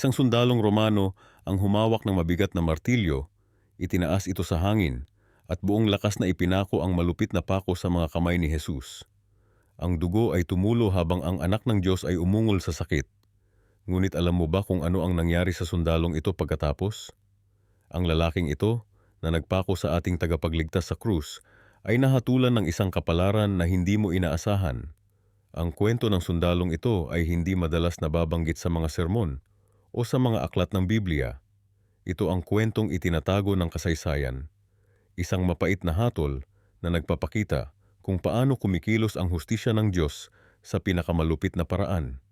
Isang sundalong Romano ang humawak ng mabigat na martilyo, itinaas ito sa hangin, at buong lakas na ipinako ang malupit na pako sa mga kamay ni Jesus. Ang dugo ay tumulo habang ang anak ng Diyos ay umungol sa sakit. Ngunit alam mo ba kung ano ang nangyari sa sundalong ito pagkatapos? Ang lalaking ito, na nagpako sa ating tagapagligtas sa krus, ay nahatulan ng isang kapalaran na hindi mo inaasahan. Ang kwento ng sundalong ito ay hindi madalas nababanggit sa mga sermon o sa mga aklat ng Biblia. Ito ang kwentong itinatago ng kasaysayan. Isang mapait na hatol na nagpapakita kung paano kumikilos ang hustisya ng Diyos sa pinakamalupit na paraan.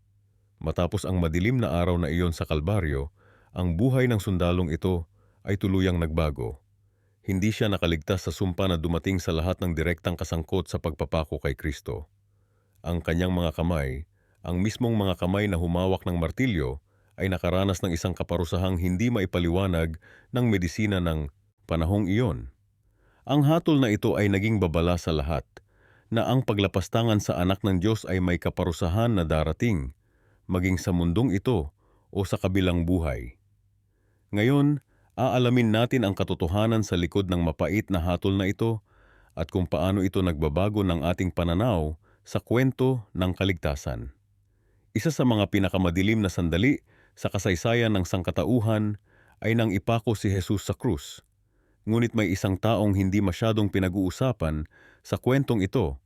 Matapos ang madilim na araw na iyon sa Kalbaryo, ang buhay ng sundalong ito ay tuluyang nagbago. Hindi siya nakaligtas sa sumpa na dumating sa lahat ng direktang kasangkot sa pagpapako kay Kristo. Ang kanyang mga kamay, ang mismong mga kamay na humawak ng martilyo, ay nakaranas ng isang kaparusahang hindi maipaliwanag ng medisina ng panahong iyon. Ang hatol na ito ay naging babala sa lahat, na ang paglapastangan sa anak ng Diyos ay may kaparusahan na darating, maging sa mundong ito o sa kabilang buhay. Ngayon, aalamin natin ang katotohanan sa likod ng mapait na hatol na ito at kung paano ito nagbabago ng ating pananaw sa kwento ng kaligtasan. Isa sa mga pinakamadilim na sandali sa kasaysayan ng sangkatauhan ay nang ipako si Jesus sa krus. Ngunit may isang taong hindi masyadong pinag-uusapan sa kwentong ito,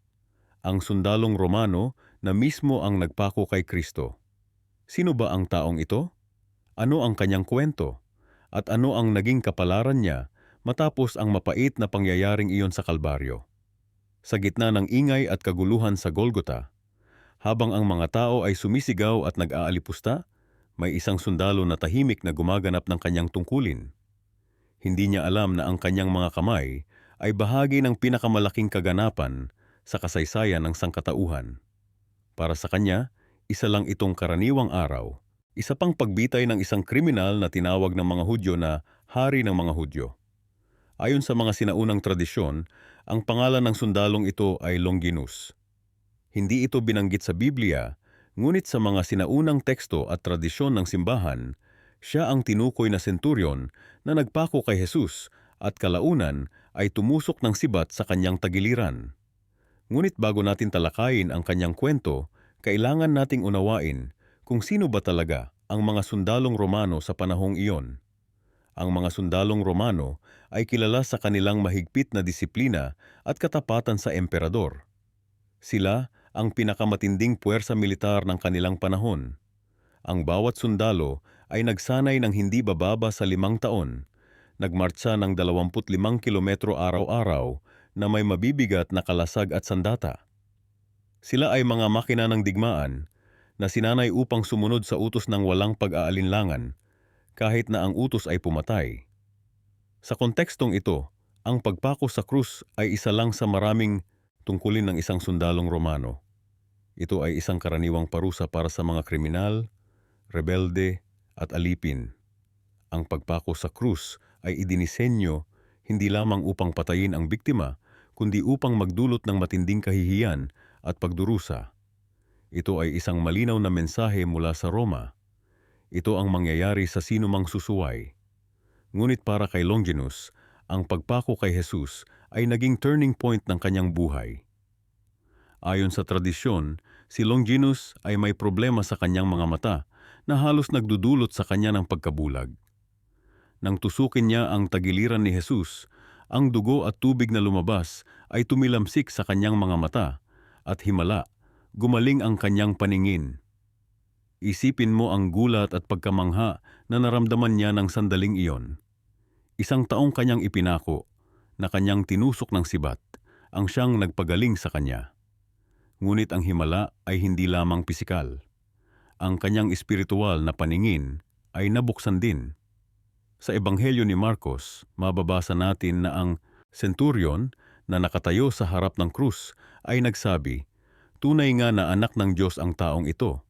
ang sundalong Romano na mismo ang nagpako kay Kristo. Sino ba ang taong ito? Ano ang kanyang kwento? At ano ang naging kapalaran niya matapos ang mapait na pangyayaring iyon sa Kalbaryo? Sa gitna ng ingay at kaguluhan sa Golgota, habang ang mga tao ay sumisigaw at nag-aalipusta, may isang sundalo na tahimik na gumaganap ng kanyang tungkulin. Hindi niya alam na ang kanyang mga kamay ay bahagi ng pinakamalaking kaganapan sa kasaysayan ng sangkatauhan. Para sa kanya, isa lang itong karaniwang araw, isa pang pagbitay ng isang kriminal na tinawag ng mga Hudyo na Hari ng mga Hudyo. Ayon sa mga sinaunang tradisyon, ang pangalan ng sundalong ito ay Longinus. Hindi ito binanggit sa Biblia, ngunit sa mga sinaunang teksto at tradisyon ng simbahan, siya ang tinukoy na senturyon na nagpako kay Jesus at kalaunan ay tumusok ng sibat sa kanyang tagiliran. Ngunit bago natin talakayin ang kanyang kwento, kailangan nating unawain kung sino ba talaga ang mga sundalong Romano sa panahong iyon. Ang mga sundalong Romano ay kilala sa kanilang mahigpit na disiplina at katapatan sa emperador. Sila ang pinakamatinding puwersa militar ng kanilang panahon. Ang bawat sundalo ay nagsanay ng hindi bababa sa 5 taon, nagmartsa ng 25 kilometro araw-araw na may mabibigat na kalasag at sandata. Sila ay mga makina ng digmaan na sinanay upang sumunod sa utos ng walang pag-aalinlangan, kahit na ang utos ay pumatay. Sa kontekstong ito, ang pagpako sa krus ay isa lang sa maraming tungkulin ng isang sundalong Romano. Ito ay isang karaniwang parusa para sa mga kriminal, rebelde at alipin. Ang pagpako sa krus ay idinisenyo hindi lamang upang patayin ang biktima, kundi upang magdulot ng matinding kahihiyan at pagdurusa. Ito ay isang malinaw na mensahe mula sa Roma. Ito ang mangyayari sa sinumang susuway. Ngunit para kay Longinus, ang pagpako kay Jesus ay naging turning point ng kanyang buhay. Ayon sa tradisyon, si Longinus ay may problema sa kanyang mga mata na halos nagdudulot sa kanya ng pagkabulag. Nang tusukin niya ang tagiliran ni Jesus, ang dugo at tubig na lumabas ay tumilamsik sa kanyang mga mata at himala, gumaling ang kanyang paningin. Isipin mo ang gulat at pagkamangha na naramdaman niya ng sandaling iyon. Isang taong kanyang ipinako, na kanyang tinusok ng sibat, ang siyang nagpagaling sa kanya. Ngunit ang himala ay hindi lamang pisikal. Ang kanyang espiritual na paningin ay nabuksan din. Sa Ebanghelyo ni Marcos, mababasa natin na ang senturyon na nakatayo sa harap ng krus ay nagsabi, "Tunay nga na anak ng Diyos ang taong ito."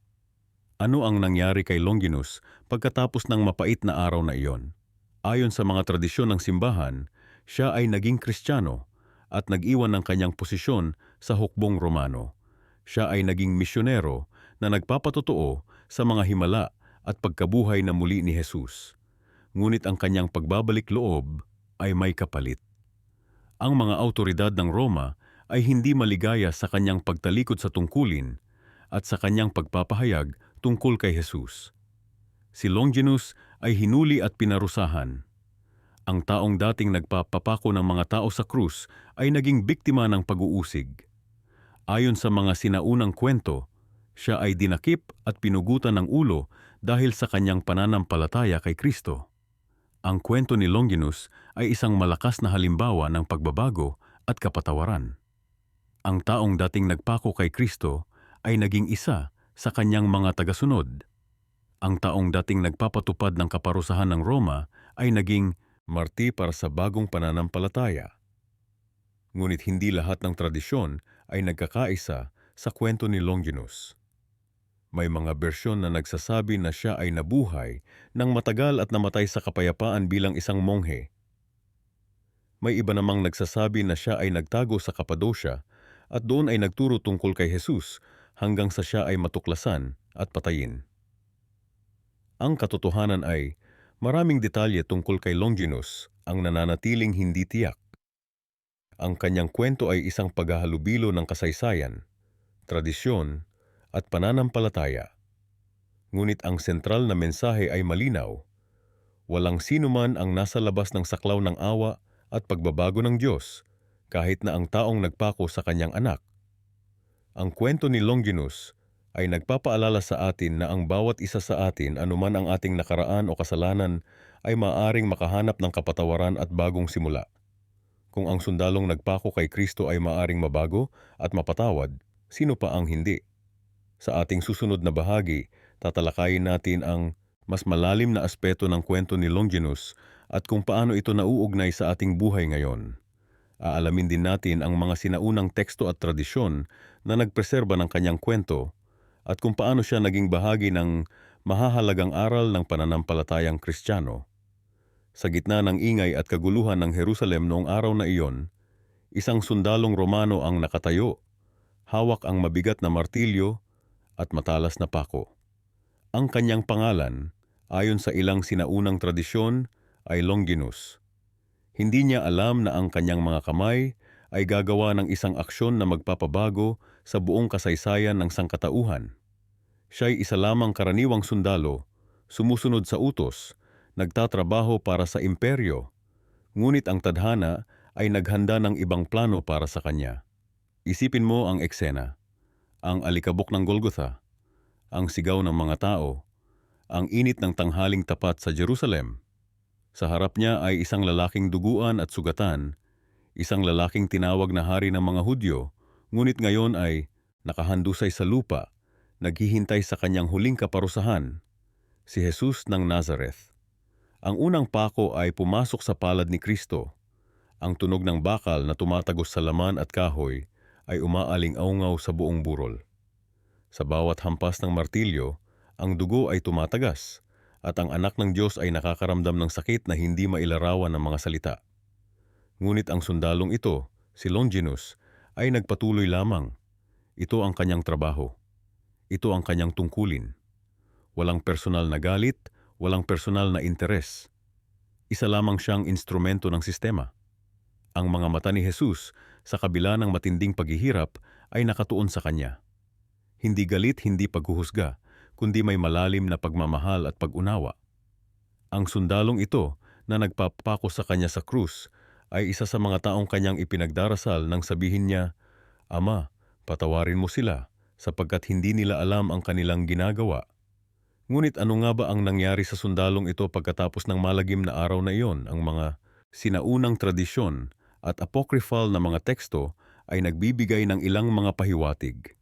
Ano ang nangyari kay Longinus pagkatapos ng mapait na araw na iyon? Ayon sa mga tradisyon ng simbahan, siya ay naging Kristiyano at nag-iwan ng kanyang posisyon sa hukbong Romano. Siya ay naging misyonero na nagpapatotoo sa mga himala at pagkabuhay na muli ni Jesus. Ngunit ang kanyang pagbabalik loob ay may kapalit. Ang mga awtoridad ng Roma ay hindi maligaya sa kanyang pagtalikod sa tungkulin at sa kanyang pagpapahayag tungkol kay Jesus. Si Longinus ay hinuli at pinarusahan. Ang taong dating nagpapapako ng mga tao sa krus ay naging biktima ng pag-uusig. Ayon sa mga sinaunang kwento, siya ay dinakip at pinugutan ng ulo dahil sa kanyang pananampalataya kay Kristo. Ang kwento ni Longinus ay isang malakas na halimbawa ng pagbabago at kapatawaran. Ang taong dating nagpako kay Kristo ay naging isa sa kanyang mga tagasunod. Ang taong dating nagpapatupad ng kaparusahan ng Roma ay naging martir para sa bagong pananampalataya. Ngunit hindi lahat ng tradisyon ay nagkakaisa sa kwento ni Longinus. May mga bersyon na nagsasabi na siya ay nabuhay nang matagal at namatay sa kapayapaan bilang isang monghe. May iba namang nagsasabi na siya ay nagtago sa Cappadocia at doon ay nagturo tungkol kay Jesus hanggang sa siya ay matuklasan at patayin. Ang katotohanan ay maraming detalye tungkol kay Longinus ang nananatiling hindi tiyak. Ang kanyang kwento ay isang paghahalubilo ng kasaysayan, tradisyon, at pananampalataya. Ngunit ang sentral na mensahe ay malinaw. Walang sino man ang nasa labas ng saklaw ng awa at pagbabago ng Diyos, kahit na ang taong nagpako sa kanyang anak. Ang kwento ni Longinus ay nagpapaalala sa atin na ang bawat isa sa atin, anuman ang ating nakaraan o kasalanan, ay maaaring makahanap ng kapatawaran at bagong simula. Kung ang sundalong nagpako kay Kristo ay maaaring mabago at mapatawad, sino pa ang hindi? Sa ating susunod na bahagi, tatalakayin natin ang mas malalim na aspeto ng kwento ni Longinus at kung paano ito nauugnay sa ating buhay ngayon. Aalamin din natin ang mga sinaunang teksto at tradisyon na nagpreserba ng kanyang kwento at kung paano siya naging bahagi ng mahahalagang aral ng pananampalatayang Kristiyano. Sa gitna ng ingay at kaguluhan ng Jerusalem noong araw na iyon, isang sundalong Romano ang nakatayo, hawak ang mabigat na martilyo at matalas na pako. Ang kanyang pangalan, ayon sa ilang sinaunang tradisyon, ay Longinus. Hindi niya alam na ang kanyang mga kamay ay gagawa ng isang aksyon na magpapabago sa buong kasaysayan ng sangkatauhan. Siya'y isa lamang karaniwang sundalo, sumusunod sa utos, nagtatrabaho para sa imperyo, ngunit ang tadhana ay naghanda ng ibang plano para sa kanya. Isipin mo ang eksena. Ang alikabok ng Golgotha, ang sigaw ng mga tao, ang init ng tanghaling tapat sa Jerusalem. Sa harap niya ay isang lalaking duguan at sugatan, isang lalaking tinawag na hari ng mga Hudyo, ngunit ngayon ay nakahandusay sa lupa, naghihintay sa kanyang huling kaparusahan, si Jesus ng Nazareth. Ang unang pako ay pumasok sa palad ni Kristo. Ang tunog ng bakal na tumatagos sa laman at kahoy ay umaaling-aungaw sa buong burol. Sa bawat hampas ng martilyo, ang dugo ay tumatagas at ang anak ng Diyos ay nakakaramdam ng sakit na hindi mailarawan ng mga salita. Ngunit ang sundalong ito, si Longinus, ay nagpatuloy lamang. Ito ang kanyang trabaho. Ito ang kanyang tungkulin. Walang personal na galit, walang personal na interes. Isa lamang siyang instrumento ng sistema. Ang mga mata ni Jesus, sa kabila ng matinding paghihirap, ay nakatuon sa kanya. Hindi galit, hindi paghuhusga, kundi may malalim na pagmamahal at pag-unawa. Ang sundalong ito na nagpapako sa kanya sa krus ay isa sa mga taong kanyang ipinagdarasal nang sabihin niya, "Ama, patawarin mo sila sapagkat hindi nila alam ang kanilang ginagawa." Ngunit ano nga ba ang nangyari sa sundalong ito pagkatapos ng malagim na araw na iyon? Ang mga sinaunang tradisyon at apocryphal na mga teksto ay nagbibigay ng ilang mga pahiwatig.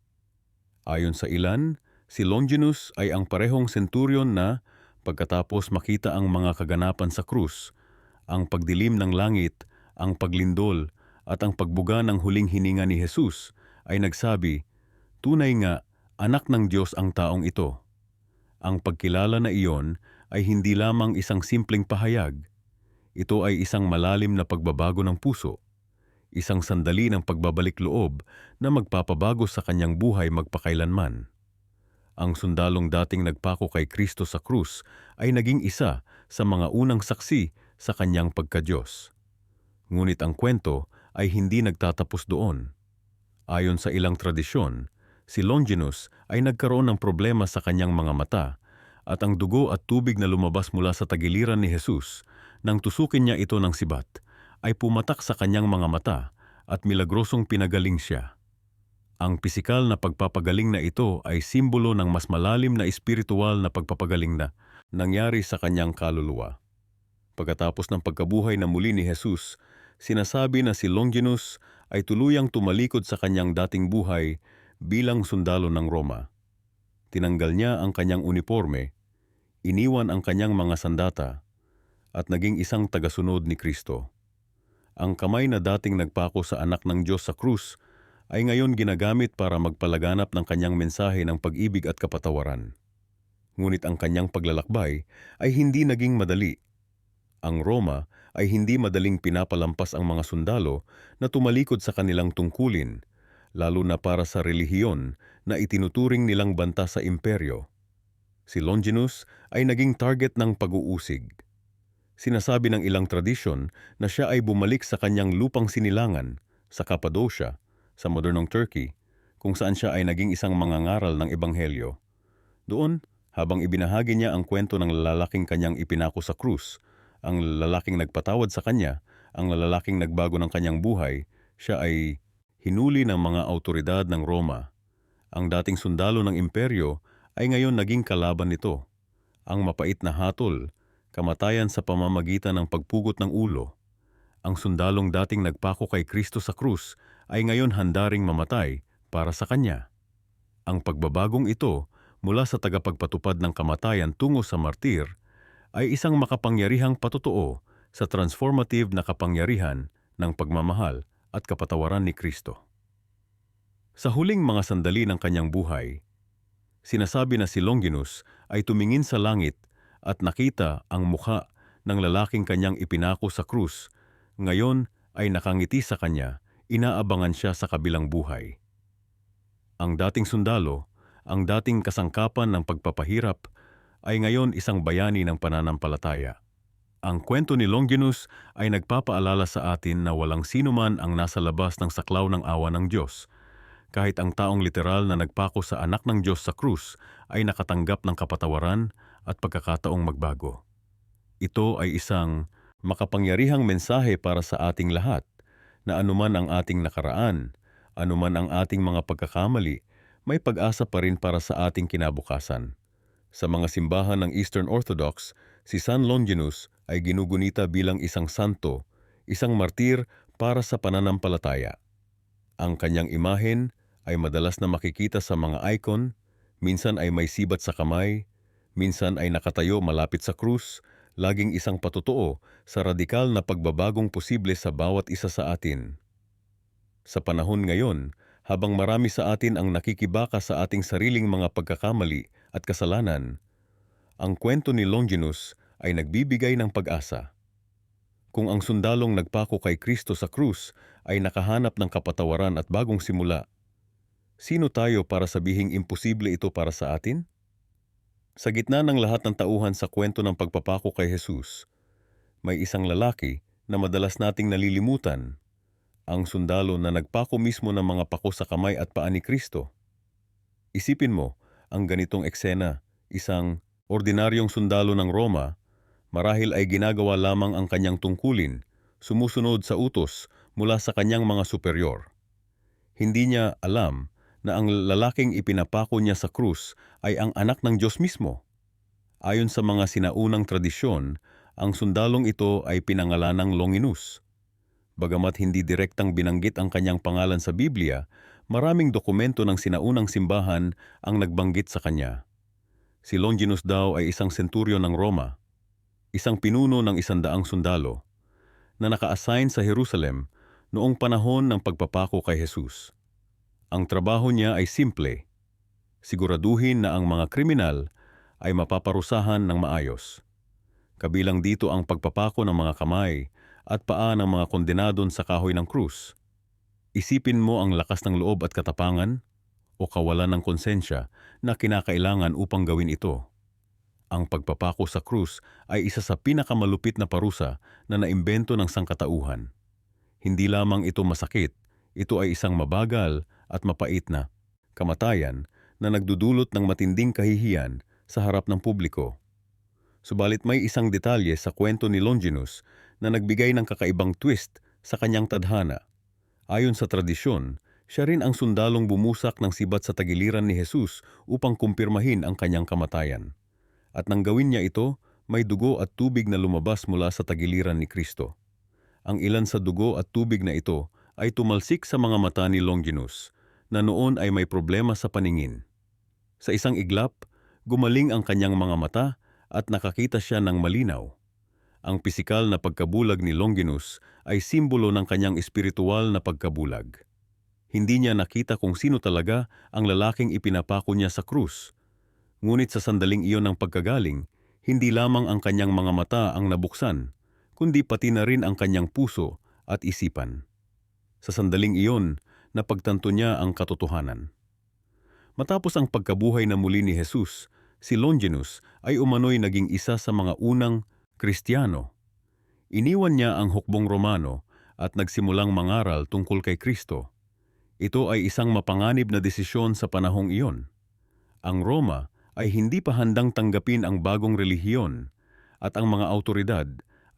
Ayon sa ilan, si Longinus ay ang parehong centurion na pagkatapos makita ang mga kaganapan sa krus, ang pagdilim ng langit, ang paglindol at ang pagbuga ng huling hininga ni Jesus ay nagsabi, "Tunay nga, anak ng Diyos ang taong ito." Ang pagkilala na iyon ay hindi lamang isang simpleng pahayag. Ito ay isang malalim na pagbabago ng puso, isang sandali ng pagbabalik loob na magpapabago sa kanyang buhay magpakailanman. Ang sundalong dating nagpako kay Kristo sa krus ay naging isa sa mga unang saksi sa kanyang pagka-Diyos. Ngunit ang kwento ay hindi nagtatapos doon. Ayon sa ilang tradisyon, si Longinus ay nagkaroon ng problema sa kanyang mga mata at ang dugo at tubig na lumabas mula sa tagiliran ni Jesus nang tusukin niya ito ng sibat ay pumatak sa kanyang mga mata at milagrosong pinagaling siya. Ang pisikal na pagpapagaling na ito ay simbolo ng mas malalim na espiritual na pagpapagaling na nangyari sa kanyang kaluluwa. Pagkatapos ng pagkabuhay na muli ni Jesus, sinasabi na si Longinus ay tuluyang tumalikod sa kanyang dating buhay bilang sundalo ng Roma. Tinanggal niya ang kanyang uniforme, iniwan ang kanyang mga sandata, at naging isang tagasunod ni Kristo. Ang kamay na dating nagpako sa anak ng Diyos sa krus ay ngayon ginagamit para magpalaganap ng kanyang mensahe ng pag-ibig at kapatawaran. Ngunit ang kanyang paglalakbay ay hindi naging madali. Ang Roma ay hindi madaling pinapalampas ang mga sundalo na tumalikod sa kanilang tungkulin, lalo na para sa relihiyon na itinuturing nilang banta sa imperyo. Si Longinus ay naging target ng pag-uusig. Sinasabi ng ilang tradisyon na siya ay bumalik sa kanyang lupang sinilangan sa Cappadocia, sa modernong Turkey, kung saan siya ay naging isang mangangaral ng ebanghelyo. Doon, habang ibinahagi niya ang kwento ng lalaking kanyang ipinako sa krus, ang lalaking nagpatawad sa kanya, ang lalaking nagbago ng kanyang buhay, siya ay hinuli ng mga awtoridad ng Roma. Ang dating sundalo ng imperyo ay ngayon naging kalaban nito. Ang mapait na hatol, kamatayan sa pamamagitan ng pagpugot ng ulo. Ang sundalong dating nagpako kay Kristo sa krus ay ngayon handaring mamatay para sa kanya. Ang pagbabagong ito mula sa tagapagpatupad ng kamatayan tungo sa martir ay isang makapangyarihang patotoo sa transformative na kapangyarihan ng pagmamahal at kapatawaran ni Kristo. Sa huling mga sandali ng kanyang buhay, sinasabi na si Longinus ay tumingin sa langit at nakita ang mukha ng lalaking kanyang ipinako sa krus. Ngayon ay nakangiti sa kanya, inaabangan siya sa kabilang buhay. Ang dating sundalo, ang dating kasangkapan ng pagpapahirap, ay ngayon isang bayani ng pananampalataya. Ang kwento ni Longinus ay nagpapaalala sa atin na walang sino man ang nasa labas ng saklaw ng awa ng Diyos. Kahit ang taong literal na nagpako sa anak ng Diyos sa krus ay nakatanggap ng kapatawaran at pagkakataong magbago. Ito ay isang makapangyarihang mensahe para sa ating lahat na anuman ang ating nakaraan, anuman ang ating mga pagkakamali, may pag-asa pa rin para sa ating kinabukasan. Sa mga simbahan ng Eastern Orthodox, si San Longinus ay ginugunita bilang isang santo, isang martir para sa pananampalataya. Ang kanyang imahen ay madalas na makikita sa mga icon, minsan ay may sibat sa kamay, minsan ay nakatayo malapit sa krus, laging isang patotoo sa radikal na pagbabagong posible sa bawat isa sa atin. Sa panahon ngayon, habang marami sa atin ang nakikibaka sa ating sariling mga pagkakamali at kasalanan, ang kwento ni Longinus ay nagbibigay ng pag-asa. Kung ang sundalong nagpako kay Kristo sa krus ay nakahanap ng kapatawaran at bagong simula, sino tayo para sabihing imposible ito para sa atin? Sa gitna ng lahat ng tauhan sa kwento ng pagpapako kay Jesus, may isang lalaki na madalas nating nalilimutan, ang sundalo na nagpako mismo ng mga pako sa kamay at paa ni Kristo. Isipin mo ang ganitong eksena, isang ordinaryong sundalo ng Roma, marahil ay ginagawa lamang ang kanyang tungkulin, sumusunod sa utos mula sa kanyang mga superior. Hindi niya alam na ang lalaking ipinapako niya sa krus ay ang anak ng Diyos mismo. Ayon sa mga sinaunang tradisyon, ang sundalong ito ay pinangalanang Longinus. Bagamat hindi direktang binanggit ang kanyang pangalan sa Biblia, maraming dokumento ng sinaunang simbahan ang nagbanggit sa kanya. Si Longinus daw ay isang senturyon ng Roma, isang pinuno ng 100 sundalo, na naka-assign sa Jerusalem noong panahon ng pagpapako kay Jesus. Ang trabaho niya ay simple, siguraduhin na ang mga kriminal ay mapaparusahan ng maayos. Kabilang dito ang pagpapako ng mga kamay at paa ng mga kondenadon sa kahoy ng krus. Isipin mo ang lakas ng loob at katapangan, o kawalan ng konsensya na kinakailangan upang gawin ito. Ang pagpapako sa krus ay isa sa pinakamalupit na parusa na naimbento ng sangkatauhan. Hindi lamang ito masakit, ito ay isang mabagal at mapait na kamatayan na nagdudulot ng matinding kahihiyan sa harap ng publiko. Subalit may isang detalye sa kwento ni Longinus na nagbigay ng kakaibang twist sa kanyang tadhana. Ayon sa tradisyon, siya rin ang sundalong bumusak ng sibat sa tagiliran ni Jesus upang kumpirmahin ang kanyang kamatayan. At nang gawin niya ito, may dugo at tubig na lumabas mula sa tagiliran ni Kristo. Ang ilan sa dugo at tubig na ito ay tumalsik sa mga mata ni Longinus, na noon ay may problema sa paningin. Sa isang iglap, gumaling ang kanyang mga mata at nakakita siya ng malinaw. Ang pisikal na pagkabulag ni Longinus ay simbolo ng kanyang espiritual na pagkabulag. Hindi niya nakita kung sino talaga ang lalaking ipinapako niya sa krus. Ngunit sa sandaling iyon ng pagkagaling, hindi lamang ang kanyang mga mata ang nabuksan, kundi pati na rin ang kanyang puso at isipan. Sa sandaling iyon, napagtanto niya ang katotohanan. Matapos ang pagkabuhay na muli ni Jesus, si Longinus ay umano'y naging isa sa mga unang Kristiyano. Iniwan niya ang hukbong Romano at nagsimulang mangaral tungkol kay Kristo. Ito ay isang mapanganib na desisyon sa panahong iyon. Ang Roma ay hindi pa handang tanggapin ang bagong relihiyon at ang mga awtoridad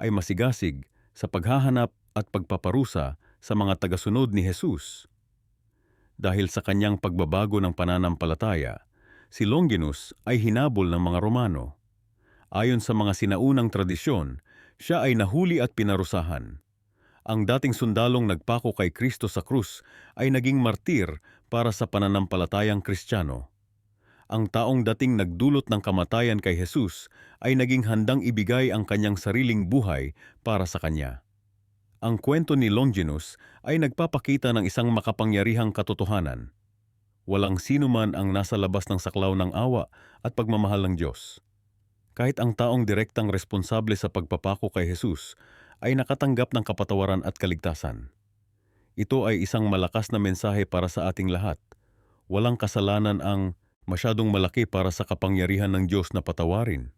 ay masigasig sa paghahanap at pagpaparusa sa mga tagasunod ni Jesus. Dahil sa kanyang pagbabago ng pananampalataya, si Longinus ay hinabol ng mga Romano. Ayon sa mga sinaunang tradisyon, siya ay nahuli at pinarusahan. Ang dating sundalong nagpako kay Kristo sa krus ay naging martir para sa pananampalatayang Kristiyano. Ang taong dating nagdulot ng kamatayan kay Jesus ay naging handang ibigay ang kanyang sariling buhay para sa kanya. Ang kwento ni Longinus ay nagpapakita ng isang makapangyarihang katotohanan. Walang sino man ang nasa labas ng saklaw ng awa at pagmamahal ng Diyos. Kahit ang taong direktang responsable sa pagpapako kay Jesus ay nakatanggap ng kapatawaran at kaligtasan. Ito ay isang malakas na mensahe para sa ating lahat. Walang kasalanan ang masyadong malaki para sa kapangyarihan ng Diyos na patawarin.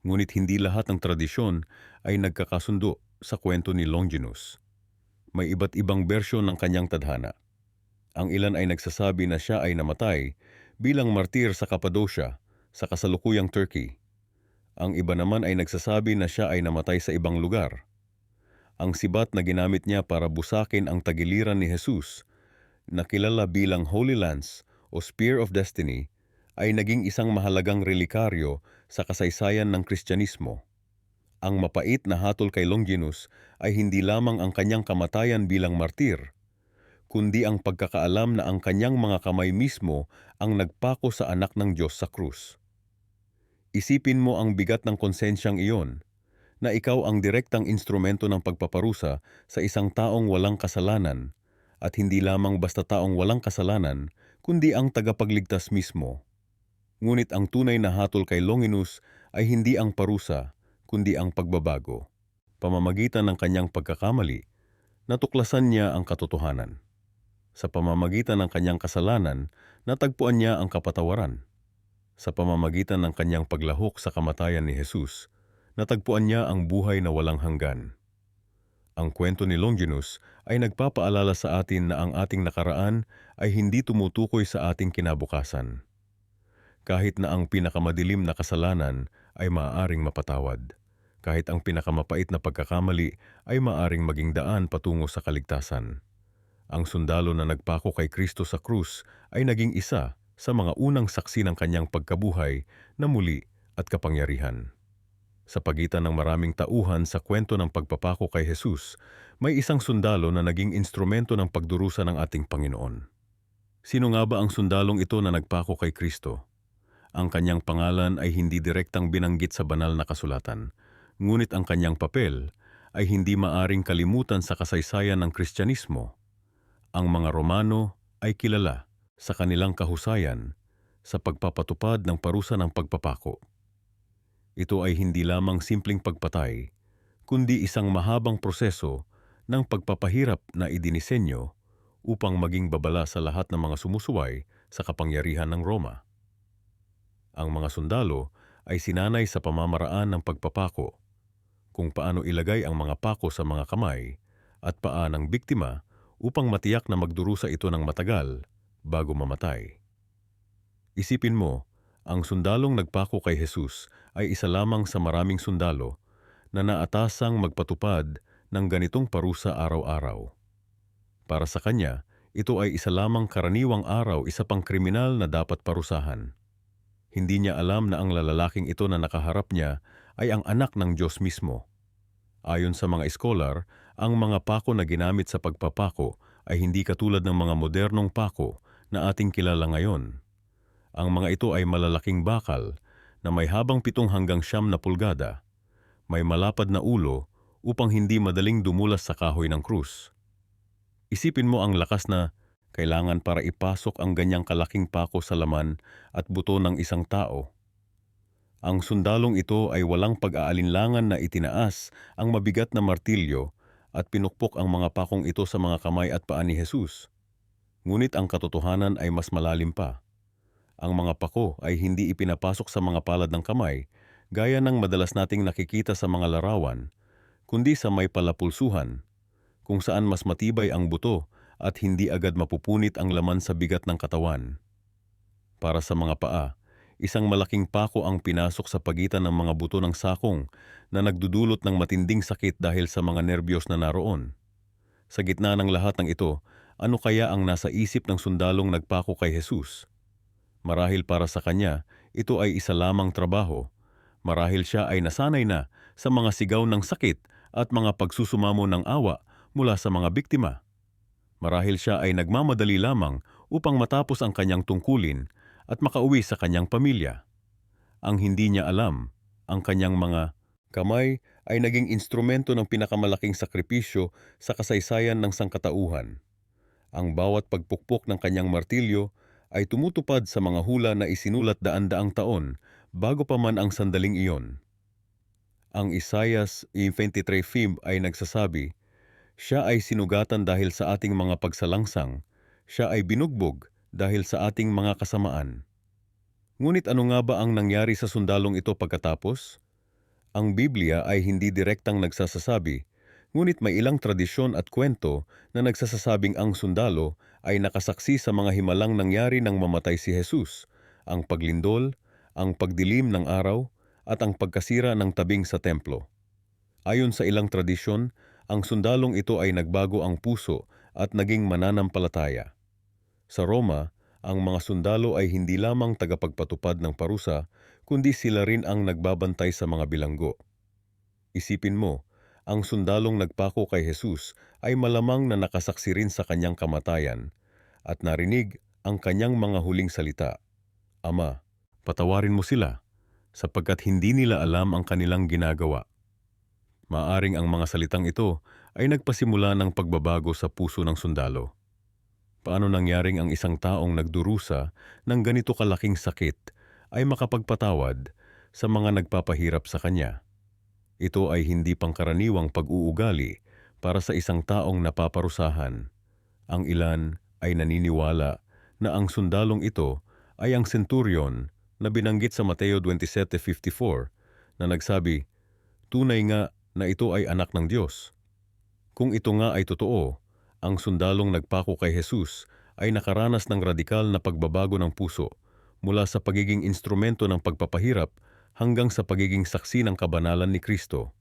Ngunit hindi lahat ng tradisyon ay nagkakasundo sa kwento ni Longinus. May iba't ibang bersyon ng kanyang tadhana. Ang ilan ay nagsasabi na siya ay namatay bilang martir sa Cappadocia sa kasalukuyang Turkey. Ang iba naman ay nagsasabi na siya ay namatay sa ibang lugar. Ang sibat na ginamit niya para busakin ang tagiliran ni Jesus, na kilala bilang Holy Lance o Spear of Destiny, ay naging isang mahalagang relikaryo sa kasaysayan ng Kristyanismo. Ang mapait na hatol kay Longinus ay hindi lamang ang kanyang kamatayan bilang martir, kundi ang pagkakaalam na ang kanyang mga kamay mismo ang nagpako sa anak ng Diyos sa krus. Isipin mo ang bigat ng konsensyang iyon, na ikaw ang direktang instrumento ng pagpaparusa sa isang taong walang kasalanan, at hindi lamang basta taong walang kasalanan, kundi ang tagapagligtas mismo. Ngunit ang tunay na hatol kay Longinus ay hindi ang parusa, kundi ang pagbabago. Pamamagitan ng kanyang pagkakamali, natuklasan niya ang katotohanan. Sa pamamagitan ng kanyang kasalanan, natagpuan niya ang kapatawaran. Sa pamamagitan ng kanyang paglahok sa kamatayan ni Jesus, natagpuan niya ang buhay na walang hanggan. Ang kwento ni Longinus ay nagpapaalala sa atin na ang ating nakaraan ay hindi tumutukoy sa ating kinabukasan. Kahit na ang pinakamadilim na kasalanan ay maaaring mapatawad. Kahit ang pinakamapait na pagkakamali ay maaaring maging daan patungo sa kaligtasan. Ang sundalo na nagpako kay Kristo sa krus ay naging isa sa mga unang saksi ng kanyang pagkabuhay na muli at kapangyarihan. Sa pagitan ng maraming tauhan sa kwento ng pagpapako kay Jesus, may isang sundalo na naging instrumento ng pagdurusa ng ating Panginoon. Sino nga ba ang sundalong ito na nagpako kay Kristo? Ang kanyang pangalan ay hindi direktang binanggit sa banal na kasulatan, ngunit ang kanyang papel ay hindi maaring kalimutan sa kasaysayan ng Kristyanismo. Ang mga Romano ay kilala sa kanilang kahusayan sa pagpapatupad ng parusa ng pagpapako. Ito ay hindi lamang simpleng pagpatay, kundi isang mahabang proseso ng pagpapahirap na idinisenyo upang maging babala sa lahat ng mga sumusuway sa kapangyarihan ng Roma. Ang mga sundalo ay sinanay sa pamamaraan ng pagpapako, kung paano ilagay ang mga pako sa mga kamay at paa ng biktima upang matiyak na magdurusa ito ng matagal bago mamatay. Isipin mo, ang sundalong nagpako kay Jesus ay isa lamang sa maraming sundalo na naatasang magpatupad ng ganitong parusa araw-araw. Para sa kanya, ito ay isa lamang karaniwang araw, isa pang kriminal na dapat parusahan. Hindi niya alam na ang lalaking ito na nakaharap niya ay ang anak ng Diyos mismo. Ayon sa mga eskolar, ang mga pako na ginamit sa pagpapako ay hindi katulad ng mga modernong pako na ating kilala ngayon. Ang mga ito ay malalaking bakal na may habang 7 hanggang 9 na pulgada, may malapad na ulo upang hindi madaling dumulas sa kahoy ng krus. Isipin mo ang lakas na kailangan para ipasok ang ganyang kalaking pako sa laman at buto ng isang tao. Ang sundalong ito ay walang pag-aalinlangan na itinaas ang mabigat na martilyo at pinukpok ang mga pakong ito sa mga kamay at paa ni Jesus. Ngunit ang katotohanan ay mas malalim pa. Ang mga pako ay hindi ipinapasok sa mga palad ng kamay gaya ng madalas nating nakikita sa mga larawan, kundi sa may palapulsuhan, kung saan mas matibay ang buto at hindi agad mapupunit ang laman sa bigat ng katawan. Para sa mga paa, isang malaking pako ang pinasok sa pagitan ng mga buto ng sakong na nagdudulot ng matinding sakit dahil sa mga nerbiyos na naroon. Sa gitna ng lahat ng ito, ano kaya ang nasa isip ng sundalong nagpako kay Jesus? Marahil para sa kanya, ito ay isa lamang trabaho. Marahil siya ay nasanay na sa mga sigaw ng sakit at mga pagsusumamo ng awa mula sa mga biktima. Marahil siya ay nagmamadali lamang upang matapos ang kanyang tungkulin at makauwi sa kanyang pamilya. Ang hindi niya alam, ang kanyang mga kamay ay naging instrumento ng pinakamalaking sakripisyo sa kasaysayan ng sangkatauhan. Ang bawat pagpukpok ng kanyang martilyo ay tumutupad sa mga hula na isinulat daan-daang taon bago pa man ang sandaling iyon. Ang Isaias 23:5 ay nagsasabi, "Siya ay sinugatan dahil sa ating mga pagsalangsang, siya ay binugbog dahil sa ating mga kasamaan." Ngunit ano nga ba ang nangyari sa sundalong ito pagkatapos? Ang Biblia ay hindi direktang nagsasasabi, ngunit may ilang tradisyon at kwento na nagsasasabing ang sundalo ay nakasaksi sa mga himalang nangyari nang mamatay si Jesus, ang paglindol, ang pagdilim ng araw, at ang pagkasira ng tabing sa templo. Ayon sa ilang tradisyon, ang sundalong ito ay nagbago ang puso at naging mananampalataya. Sa Roma, ang mga sundalo ay hindi lamang tagapagpatupad ng parusa, kundi sila rin ang nagbabantay sa mga bilanggo. Isipin mo, ang sundalong nagpako kay Jesus ay malamang na nakasaksi rin sa kanyang kamatayan at narinig ang kanyang mga huling salita, "Ama, patawarin mo sila, sapagkat hindi nila alam ang kanilang ginagawa." Maaring ang mga salitang ito ay nagpasimula ng pagbabago sa puso ng sundalo. Paano nangyaring ang isang taong nagdurusa ng ganito kalaking sakit ay makapagpatawad sa mga nagpapahirap sa kanya? Ito ay hindi pangkaraniwang pag-uugali para sa isang taong napaparusahan. Ang ilan ay naniniwala na ang sundalong ito ay ang centurion na binanggit sa Mateo 27:54 na nagsabi, "Tunay nga na ito ay anak ng Diyos." Kung ito nga ay totoo, ang sundalong nagpako kay Jesus ay nakaranas ng radikal na pagbabago ng puso mula sa pagiging instrumento ng pagpapahirap hanggang sa pagiging saksi ng kabanalan ni Kristo.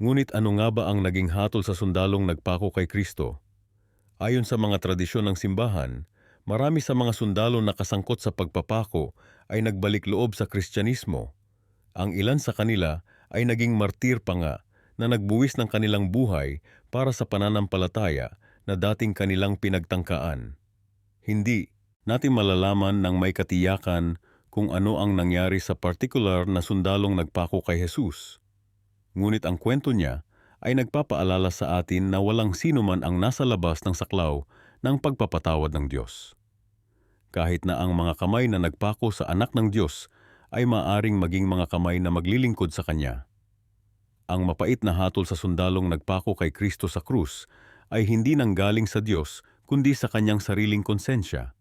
Ngunit ano nga ba ang naging hatol sa sundalong nagpako kay Kristo? Ayon sa mga tradisyon ng simbahan, marami sa mga sundalo na kasangkot sa pagpapako ay nagbalik loob sa Kristyanismo. Ang ilan sa kanila ay naging martir pa nga na nagbuwis ng kanilang buhay para sa pananampalataya na dating kanilang pinagtangkaan. Hindi natin malalaman ng may katiyakan kung ano ang nangyari sa partikular na sundalong nagpako kay Jesus. Ngunit ang kwento niya ay nagpapaalala sa atin na walang sino man ang nasa labas ng saklaw ng pagpapatawad ng Diyos. Kahit na ang mga kamay na nagpako sa anak ng Diyos ay maaring maging mga kamay na maglilingkod sa Kanya. Ang mapait na hatol sa sundalong nagpako kay Kristo sa krus ay hindi nanggaling sa Diyos kundi sa kanyang sariling konsensya.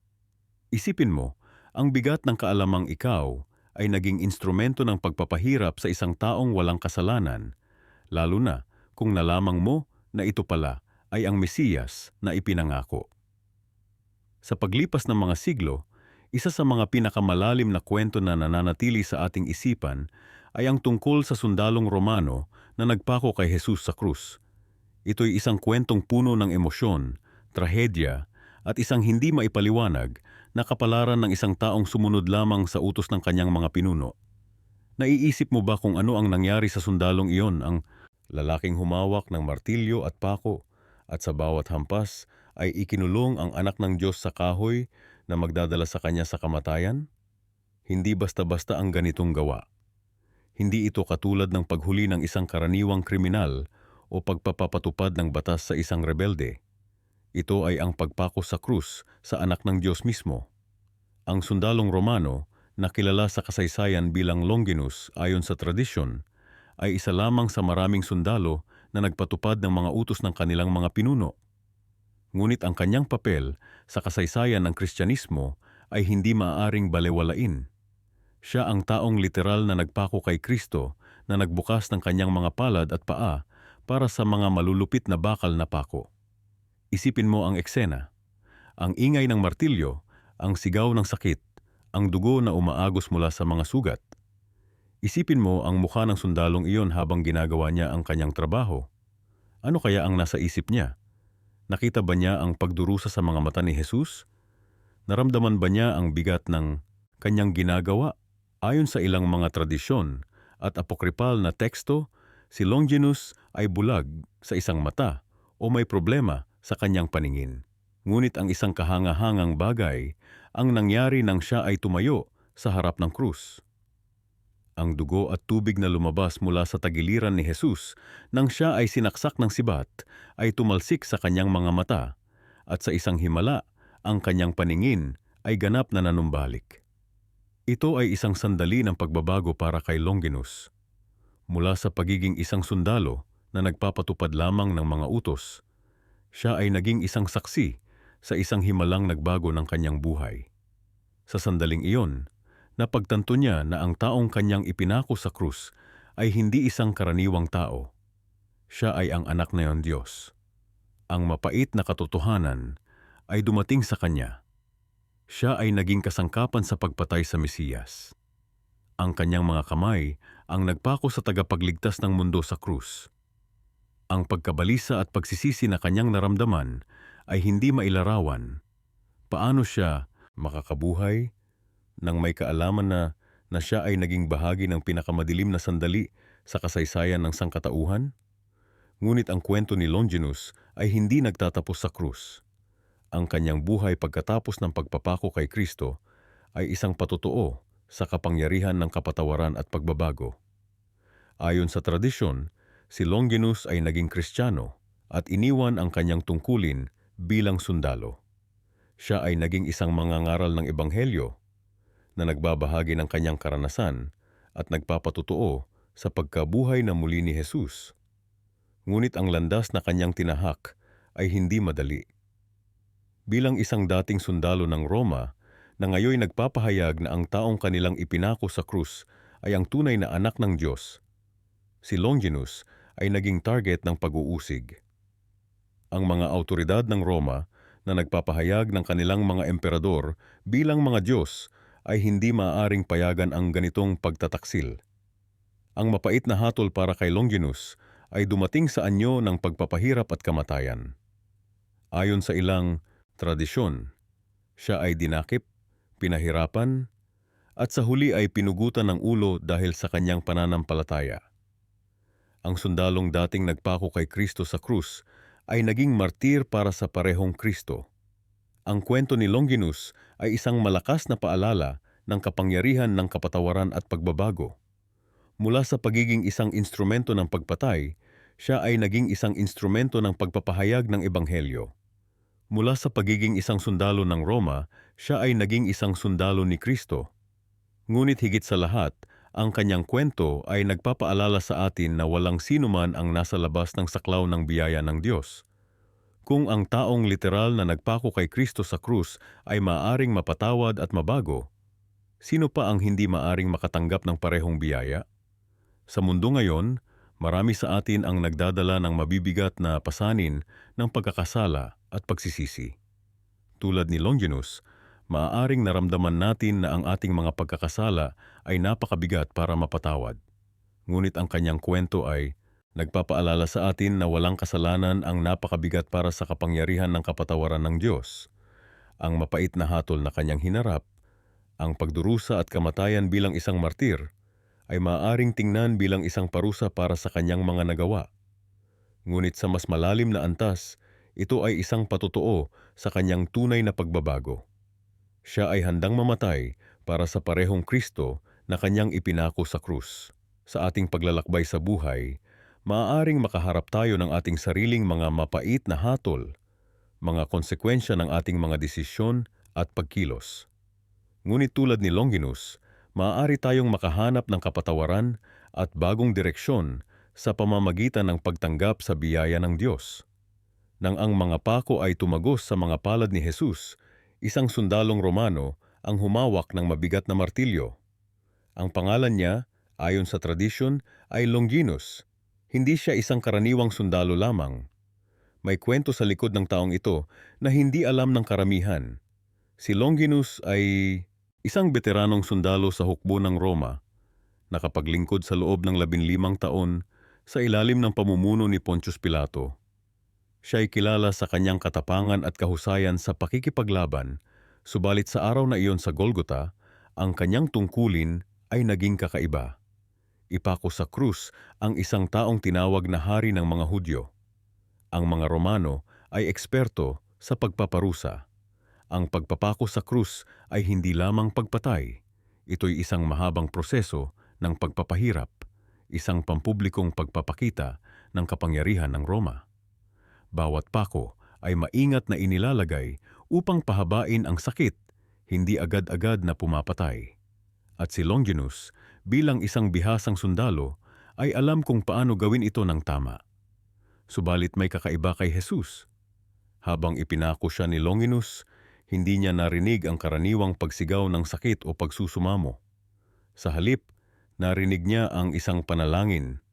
Isipin mo, ang bigat ng kaalamang ikaw ay naging instrumento ng pagpapahirap sa isang taong walang kasalanan, lalo na kung nalamang mo na ito pala ay ang Mesiyas na ipinangako. Sa paglipas ng mga siglo, isa sa mga pinakamalalim na kwento na nananatili sa ating isipan ay ang tungkol sa sundalong Romano na nagpako kay Jesus sa krus. Ito'y isang kwentong puno ng emosyon, trahedya, at isang hindi maipaliwanag na kapalaran ng isang taong sumunod lamang sa utos ng kanyang mga pinuno. Naiisip mo ba kung ano ang nangyari sa sundalong iyon, ang lalaking humawak ng martilyo at pako, at sa bawat hampas ay ikinulong ang anak ng Diyos sa kahoy na magdadala sa kanya sa kamatayan? Hindi basta-basta ang ganitong gawa. Hindi ito katulad ng paghuli ng isang karaniwang kriminal o pagpapatupad ng batas sa isang rebelde. Ito ay ang pagpako sa krus sa anak ng Diyos mismo. Ang sundalong Romano, na kilala sa kasaysayan bilang Longinus ayon sa tradisyon, ay isa lamang sa maraming sundalo na nagpatupad ng mga utos ng kanilang mga pinuno. Ngunit ang kanyang papel sa kasaysayan ng Kristyanismo ay hindi maaaring balewalain. Siya ang taong literal na nagpako kay Kristo na nagbukas ng kanyang mga palad at paa para sa mga malulupit na bakal na pako. Isipin mo ang eksena. Ang ingay ng martilyo, ang sigaw ng sakit, ang dugo na umaagos mula sa mga sugat. Isipin mo ang mukha ng sundalong iyon habang ginagawa niya ang kanyang trabaho. Ano kaya ang nasa isip niya? Nakita ba niya ang pagdurusa sa mga mata ni Jesus? Naramdaman ba niya ang bigat ng kanyang ginagawa? Ayon sa ilang mga tradisyon at apokripal na teksto, si Longinus ay bulag sa isang mata o may problema sa kanyang paningin. Ngunit ang isang kahangahangang bagay ang nangyari nang siya ay tumayo sa harap ng krus. Ang dugo at tubig na lumabas mula sa tagiliran ni Jesus nang siya ay sinaksak ng sibat ay tumalsik sa kanyang mga mata, at sa isang himala ang kanyang paningin ay ganap na nanumbalik. Ito ay isang sandali ng pagbabago para kay Longinus. Mula sa pagiging isang sundalo na nagpapatupad lamang ng mga utos, siya ay naging isang saksi sa isang himalang nagbago ng kanyang buhay. Sa sandaling iyon, napagtanto niya na ang taong kanyang ipinako sa krus ay hindi isang karaniwang tao. Siya ay ang anak ng Diyos. Ang mapait na katotohanan ay dumating sa kanya. Siya ay naging kasangkapan sa pagpatay sa Mesiyas. Ang kanyang mga kamay ang nagpako sa tagapagligtas ng mundo sa krus. Ang pagkabalisa at pagsisisi na kanyang naramdaman ay hindi mailarawan. Paano siya makakabuhay nang may kaalaman na siya ay naging bahagi ng pinakamadilim na sandali sa kasaysayan ng sangkatauhan? Ngunit ang kwento ni Longinus ay hindi nagtatapos sa krus. Ang kanyang buhay pagkatapos ng pagpapako kay Kristo ay isang patotoo sa kapangyarihan ng kapatawaran at pagbabago. Ayon sa tradisyon, si Longinus ay naging Kristiyano at iniwan ang kanyang tungkulin bilang sundalo. Siya ay naging isang mangangaral ng ebanghelyo na nagbabahagi ng kanyang karanasan at nagpapatotoo sa pagkabuhay na muli ni Jesus. Ngunit ang landas na kanyang tinahak ay hindi madali. Bilang isang dating sundalo ng Roma na ngayoy nagpapahayag na ang taong kanilang ipinako sa krus ay ang tunay na anak ng Diyos, si Longinus ay naging target ng pag-uusig. Ang mga awtoridad ng Roma na nagpapahayag ng kanilang mga emperador bilang mga Diyos ay hindi maaaring payagan ang ganitong pagtataksil. Ang mapait na hatol para kay Longinus ay dumating sa anyo ng pagpapahirap at kamatayan. Ayon sa ilang tradisyon, siya ay dinakip, pinahirapan, at sa huli ay pinugutan ng ulo dahil sa kanyang pananampalataya. Ang sundalong dating nagpako kay Kristo sa krus ay naging martir para sa parehong Kristo. Ang kwento ni Longinus ay isang malakas na paalala ng kapangyarihan ng kapatawaran at pagbabago. Mula sa pagiging isang instrumento ng pagpatay, siya ay naging isang instrumento ng pagpapahayag ng ebanghelyo. Mula sa pagiging isang sundalo ng Roma, siya ay naging isang sundalo ni Kristo. Ngunit higit sa lahat, ang kanyang kwento ay nagpapaalala sa atin na walang sinuman ang nasa labas ng saklaw ng biyaya ng Diyos. Kung ang taong literal na nagpako kay Kristo sa krus ay maaring mapatawad at mabago, sino pa ang hindi maaring makatanggap ng parehong biyaya? Sa mundo ngayon, marami sa atin ang nagdadala ng mabibigat na pasanin ng pagkakasala at pagsisisi. Tulad ni Longinus, maaaring naramdaman natin na ang ating mga pagkakasala ay napakabigat para mapatawad. Ngunit ang kanyang kwento ay nagpapaalala sa atin na walang kasalanan ang napakabigat para sa kapangyarihan ng kapatawaran ng Diyos. Ang mapait na hatol na kanyang hinarap, ang pagdurusa at kamatayan bilang isang martir, ay maaaring tingnan bilang isang parusa para sa kanyang mga nagawa. Ngunit sa mas malalim na antas, ito ay isang patotoo sa kanyang tunay na pagbabago. Siya ay handang mamatay para sa parehong Kristo na kanyang ipinako sa krus. Sa ating paglalakbay sa buhay, maaaring makaharap tayo ng ating sariling mga mapait na hatol, mga konsekwensya ng ating mga desisyon at pagkilos. Ngunit tulad ni Longinus, maaari tayong makahanap ng kapatawaran at bagong direksyon sa pamamagitan ng pagtanggap sa biyaya ng Diyos. Nang ang mga pako ay tumagos sa mga palad ni Jesus, isang sundalong Romano ang humawak ng mabigat na martilyo. Ang pangalan niya, ayon sa tradisyon, ay Longinus. Hindi siya isang karaniwang sundalo lamang. May kwento sa likod ng taong ito na hindi alam ng karamihan. Si Longinus ay isang veteranong sundalo sa hukbo ng Roma, nakapaglingkod sa loob ng 15 taon sa ilalim ng pamumuno ni Pontius Pilato. Siya ay kilala sa kanyang katapangan at kahusayan sa pakikipaglaban, subalit sa araw na iyon sa Golgota, ang kanyang tungkulin ay naging kakaiba. Ipako sa krus ang isang taong tinawag na hari ng mga Hudyo. Ang mga Romano ay eksperto sa pagpaparusa. Ang pagpapako sa krus ay hindi lamang pagpatay. Ito'y isang mahabang proseso ng pagpapahirap, isang pampublikong pagpapakita ng kapangyarihan ng Roma. Bawat pako ay maingat na inilalagay upang pahabain ang sakit, hindi agad-agad na pumapatay. At si Longinus, bilang isang bihasang sundalo, ay alam kung paano gawin ito ng tama. Subalit may kakaiba kay Jesus. Habang ipinako siya ni Longinus, hindi niya narinig ang karaniwang pagsigaw ng sakit o pagsusumamo. Sa halip, narinig niya ang isang panalangin.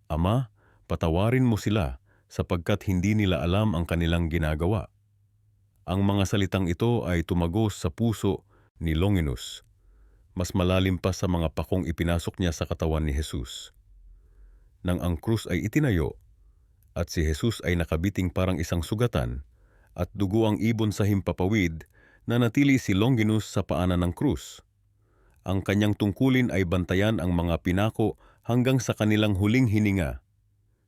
Ama, patawarin mo sila sapagkat hindi nila alam ang kanilang ginagawa. Ang mga salitang ito ay tumagos sa puso ni Longinus. Mas malalim pa sa mga pakong ipinasok niya sa katawan ni Jesus. Nang ang krus ay itinayo, at si Jesus ay nakabiting parang isang sugatan, at dugo ang ibon sa himpapawid, na natili si Longinus sa paanan ng krus. Ang kanyang tungkulin ay bantayan ang mga pinako hanggang sa kanilang huling hininga.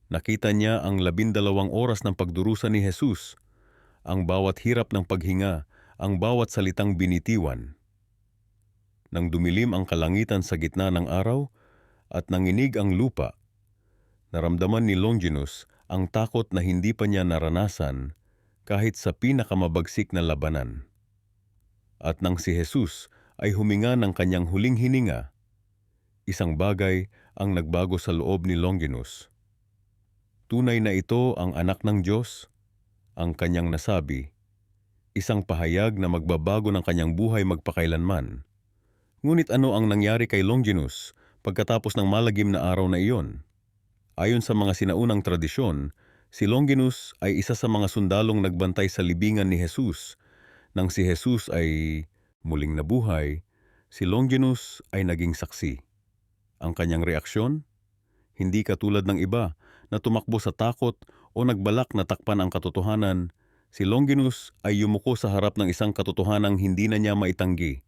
Nakita niya ang 12 oras ng pagdurusa ni Jesus, ang bawat hirap ng paghinga, ang bawat salitang binitiwan. Nang dumilim ang kalangitan sa gitna ng araw at nanginig ang lupa, naramdaman ni Longinus ang takot na hindi pa niya naranasan kahit sa pinakamabagsik na labanan. At nang si Jesus ay huminga ng kanyang huling hininga, isang bagay ang nagbago sa loob ni Longinus. Tunay na ito ang anak ng Diyos, ang kanyang nasabi, isang pahayag na magbabago ng kanyang buhay magpakailanman. Ngunit ano ang nangyari kay Longinus pagkatapos ng malagim na araw na iyon? Ayon sa mga sinaunang tradisyon, si Longinus ay isa sa mga sundalong nagbantay sa libingan ni Jesus. Nang si Jesus ay muling nabuhay, si Longinus ay naging saksi. Ang kanyang reaksyon? Hindi katulad ng iba na tumakbo sa takot o nagbalak na takpan ang katotohanan. Si Longinus ay yumuko sa harap ng isang katotohanang hindi na niya maitanggi.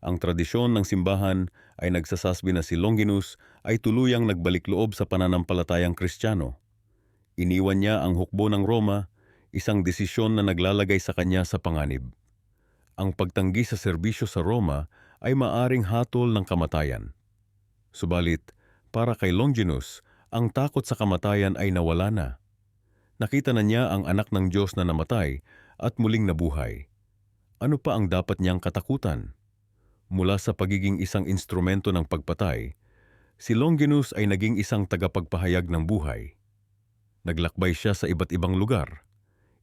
Ang tradisyon ng simbahan ay nagsasasbi na si Longinus ay tuluyang nagbalik loob sa pananampalatayang Kristiyano. Iniwan niya ang hukbo ng Roma, isang desisyon na naglalagay sa kanya sa panganib. Ang pagtanggi sa serbisyo sa Roma ay maaring hatol ng kamatayan. Subalit, para kay Longinus, ang takot sa kamatayan ay nawala na. Nakita na niya ang anak ng Diyos na namatay at muling nabuhay. Ano pa ang dapat niyang katakutan? Mula sa pagiging isang instrumento ng pagpatay, si Longinus ay naging isang tagapagpahayag ng buhay. Naglakbay siya sa iba't ibang lugar.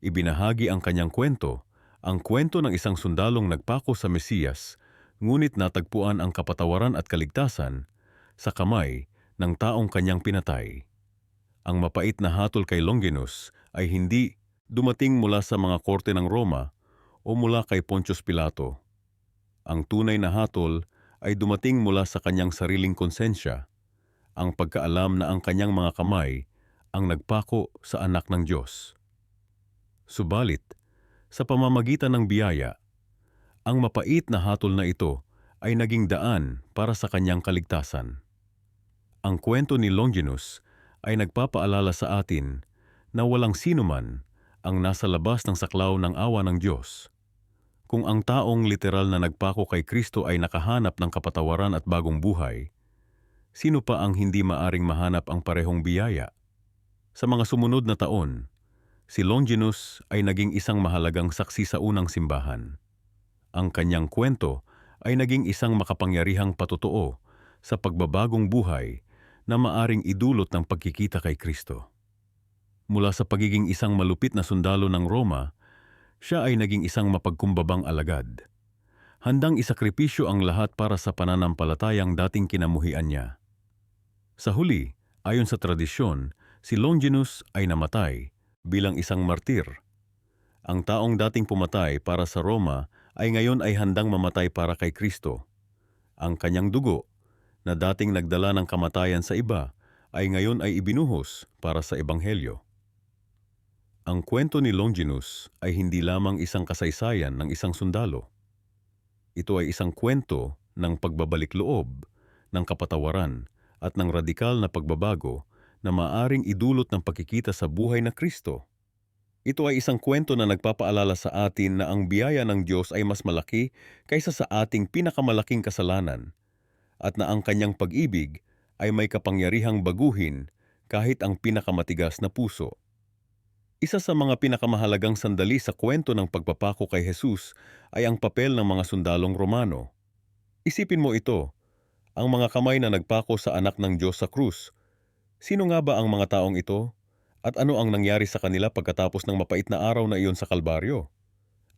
Ibinahagi ang kanyang kwento, ang kwento ng isang sundalong nagpako sa Mesiyas, ngunit natagpuan ang kapatawaran at kaligtasan sa kamay ng taong kanyang pinatay. Ang mapait na hatol kay Longinus ay hindi dumating mula sa mga korte ng Roma o mula kay Pontius Pilato. Ang tunay na hatol ay dumating mula sa kanyang sariling konsensya, ang pagkaalam na ang kanyang mga kamay ang nagpako sa anak ng Diyos. Subalit, sa pamamagitan ng biyaya, ang mapait na hatol na ito ay naging daan para sa kanyang kaligtasan. Ang kwento ni Longinus ay nagpapaalala sa atin na walang sinuman ang nasa labas ng saklaw ng awa ng Diyos. Kung ang taong literal na nagpako kay Kristo ay nakahanap ng kapatawaran at bagong buhay, sino pa ang hindi maaring mahanap ang parehong biyaya? Sa mga sumunod na taon, si Longinus ay naging isang mahalagang saksi sa unang simbahan. Ang kanyang kwento ay naging isang makapangyarihang patotoo sa pagbabagong buhay na maaring idulot ng pagkikita kay Kristo. Mula sa pagiging isang malupit na sundalo ng Roma, siya ay naging isang mapagkumbabang alagad. Handang isakripisyo ang lahat para sa pananampalatayang dating kinamuhian niya. Sa huli, ayon sa tradisyon, si Longinus ay namatay bilang isang martir. Ang taong dating pumatay para sa Roma ay ngayon ay handang mamatay para kay Kristo. Ang kanyang dugo, na dating nagdala ng kamatayan sa iba, ay ngayon ay ibinuhos para sa Ebanghelyo. Ang kwento ni Longinus ay hindi lamang isang kasaysayan ng isang sundalo. Ito ay isang kwento ng pagbabalik loob, ng kapatawaran, at ng radikal na pagbabago na maaring idulot ng pagkikita sa buhay na Kristo. Ito ay isang kwento na nagpapaalala sa atin na ang biyaya ng Diyos ay mas malaki kaysa sa ating pinakamalaking kasalanan at na ang kanyang pag-ibig ay may kapangyarihang baguhin kahit ang pinakamatigas na puso. Isa sa mga pinakamahalagang sandali sa kwento ng pagpapako kay Jesus ay ang papel ng mga sundalong Romano. Isipin mo ito, ang mga kamay na nagpako sa anak ng Diyos sa krus. Sino nga ba ang mga taong ito? At ano ang nangyari sa kanila pagkatapos ng mapait na araw na iyon sa Kalbaryo?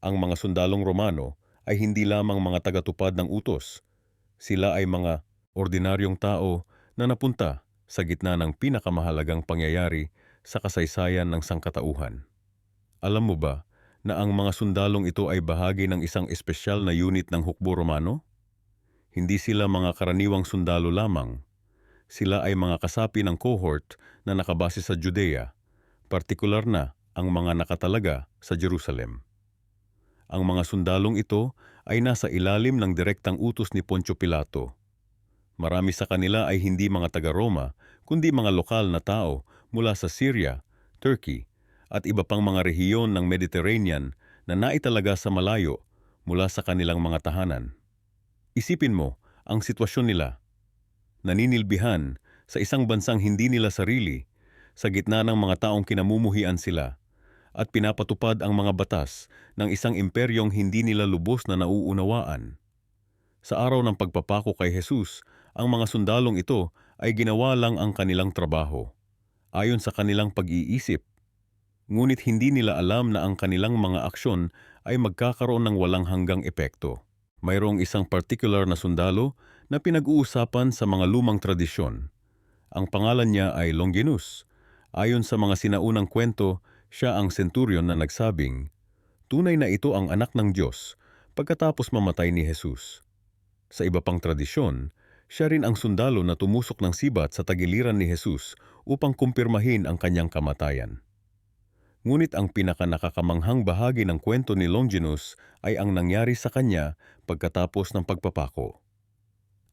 Ang mga sundalong Romano ay hindi lamang mga tagatupad ng utos. Sila ay mga ordinaryong tao na napunta sa gitna ng pinakamahalagang pangyayari sa kasaysayan ng sangkatauhan. Alam mo ba na ang mga sundalong ito ay bahagi ng isang espesyal na unit ng hukbo Romano? Hindi sila mga karaniwang sundalo lamang. Sila ay mga kasapi ng cohort na nakabase sa Judea, partikular na ang mga nakatalaga sa Jerusalem. Ang mga sundalong ito ay nasa ilalim ng direktang utos ni Poncio Pilato. Marami sa kanila ay hindi mga taga-Roma, kundi mga lokal na tao mula sa Syria, Turkey, at iba pang mga rehiyon ng Mediterranean na naitalaga sa malayo mula sa kanilang mga tahanan. Isipin mo ang sitwasyon nila. Naninilbihan sa isang bansang hindi nila sarili, sa gitna ng mga taong kinamumuhian sila, at pinapatupad ang mga batas ng isang imperyong hindi nila lubos na nauunawaan. Sa araw ng pagpapako kay Jesus, ang mga sundalong ito ay ginawa lang ang kanilang trabaho, ayon sa kanilang pag-iisip. Ngunit hindi nila alam na ang kanilang mga aksyon ay magkakaroon ng walang hanggang epekto. Mayroong isang particular na sundalo na pinag-uusapan sa mga lumang tradisyon. Ang pangalan niya ay Longinus. Ayon sa mga sinaunang kwento, siya ang centurion na nagsabing, tunay na ito ang anak ng Diyos pagkatapos mamatay ni Jesus. Sa iba pang tradisyon, siya rin ang sundalo na tumusok ng sibat sa tagiliran ni Jesus upang kumpirmahin ang kanyang kamatayan. Ngunit ang pinakanakakamanghang bahagi ng kwento ni Longinus ay ang nangyari sa kanya pagkatapos ng pagpapako.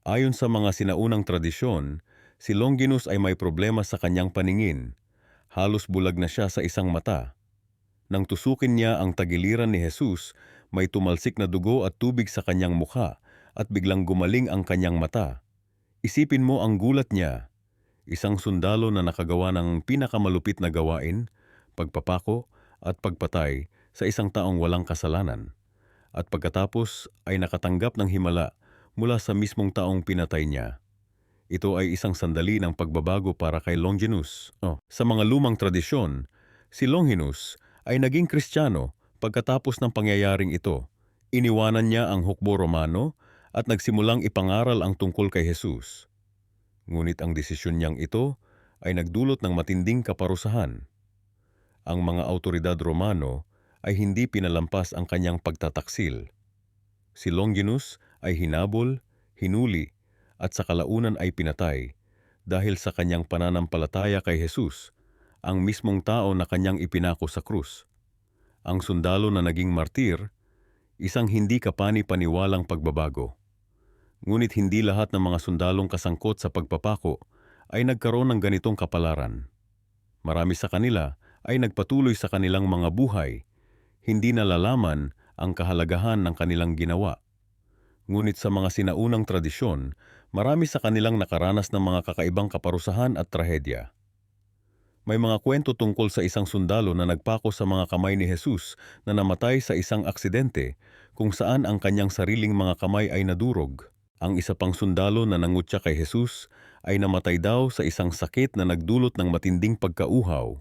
Ayon sa mga sinaunang tradisyon, si Longinus ay may problema sa kanyang paningin. Halos bulag na siya sa isang mata. Nang tusukin niya ang tagiliran ni Jesus, may tumalsik na dugo at tubig sa kanyang mukha at biglang gumaling ang kanyang mata. Isipin mo ang gulat niya. Isang sundalo na nakagawa ng pinakamalupit na gawain, pagpapako at pagpatay sa isang taong walang kasalanan. At pagkatapos ay nakatanggap ng himala mula sa mismong taong pinatay niya. Ito ay isang sandali ng pagbabago para kay Longinus. Sa mga lumang tradisyon, si Longinus ay naging Kristiyano pagkatapos ng pangyayaring ito. Iniwanan niya ang hukbo Romano at nagsimulang ipangaral ang tungkol kay Jesus. Ngunit ang desisyon niyang ito ay nagdulot ng matinding kaparusahan. Ang mga awtoridad Romano ay hindi pinalampas ang kanyang pagtataksil. Si Longinus ay hinabol, hinuli, at sa kalaunan ay pinatay dahil sa kanyang pananampalataya kay Jesus, ang mismong tao na kanyang ipinako sa krus. Ang sundalo na naging martir, isang hindi kapani-paniwalang pagbabago. Ngunit hindi lahat ng mga sundalong kasangkot sa pagpapako ay nagkaroon ng ganitong kapalaran. Marami sa kanila ay nagpatuloy sa kanilang mga buhay, hindi nalalaman ang kahalagahan ng kanilang ginawa. Ngunit sa mga sinaunang tradisyon, marami sa kanilang nakaranas ng mga kakaibang kaparusahan at trahedya. May mga kwento tungkol sa isang sundalo na nagpako sa mga kamay ni Jesus na namatay sa isang aksidente kung saan ang kanyang sariling mga kamay ay nadurog. Ang isa pang sundalo na nangutya kay Jesus ay namatay daw sa isang sakit na nagdulot ng matinding pagkauhaw.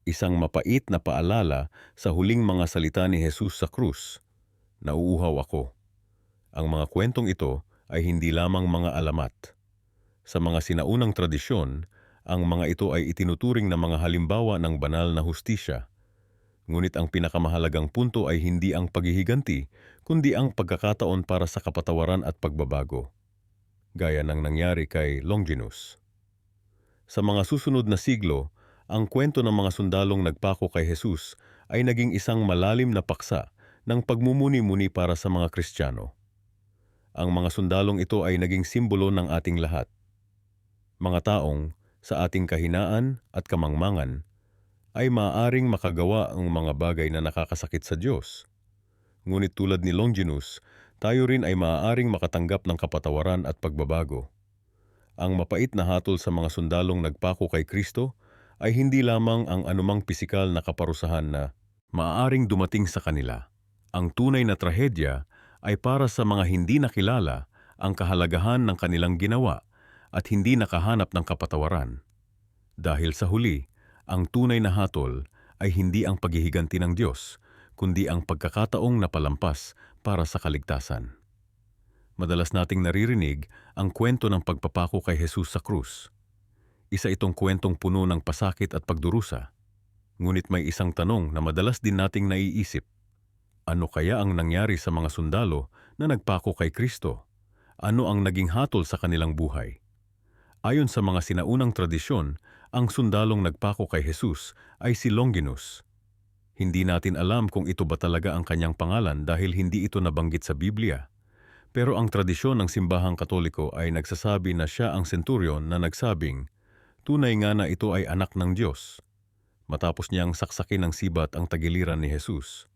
Isang mapait na paalala sa huling mga salita ni Jesus sa krus, "Nauuhaw ako." Ang mga kwentong ito ay hindi lamang mga alamat. Sa mga sinaunang tradisyon, ang mga ito ay itinuturing na mga halimbawa ng banal na hustisya. Ngunit ang pinakamahalagang punto ay hindi ang paghihiganti, kundi ang pagkakataon para sa kapatawaran at pagbabago. Gaya ng nangyari kay Longinus. Sa mga susunod na siglo, ang kwento ng mga sundalong nagpako kay Jesus ay naging isang malalim na paksa ng pagmumuni-muni para sa mga Kristiyano. Ang mga sundalong ito ay naging simbolo ng ating lahat. Mga taong, sa ating kahinaan at kamangmangan, ay maaaring makagawa ang mga bagay na nakakasakit sa Diyos. Ngunit tulad ni Longinus, tayo rin ay maaaring makatanggap ng kapatawaran at pagbabago. Ang mapait na hatol sa mga sundalong nagpako kay Kristo ay hindi lamang ang anumang pisikal na kaparusahan na maaaring dumating sa kanila. Ang tunay na trahedya ay para sa mga hindi nakilala ang kahalagahan ng kanilang ginawa at hindi nakahanap ng kapatawaran. Dahil sa huli, ang tunay na hatol ay hindi ang paghihiganti ng Diyos, kundi ang pagkakataong napalampas para sa kaligtasan. Madalas nating naririnig ang kwento ng pagpapako kay Jesus sa krus. Isa itong kwentong puno ng pasakit at pagdurusa. Ngunit may isang tanong na madalas din nating naiisip. Ano kaya ang nangyari sa mga sundalo na nagpako kay Kristo? Ano ang naging hatol sa kanilang buhay? Ayon sa mga sinaunang tradisyon, ang sundalong nagpako kay Jesus ay si Longinus. Hindi natin alam kung ito ba talaga ang kanyang pangalan dahil hindi ito nabanggit sa Biblia. Pero ang tradisyon ng simbahang Katoliko ay nagsasabi na siya ang centurion na nagsabing, tunay nga na ito ay anak ng Diyos. Matapos niyang saksakin ng sibat ang tagiliran ni Jesus.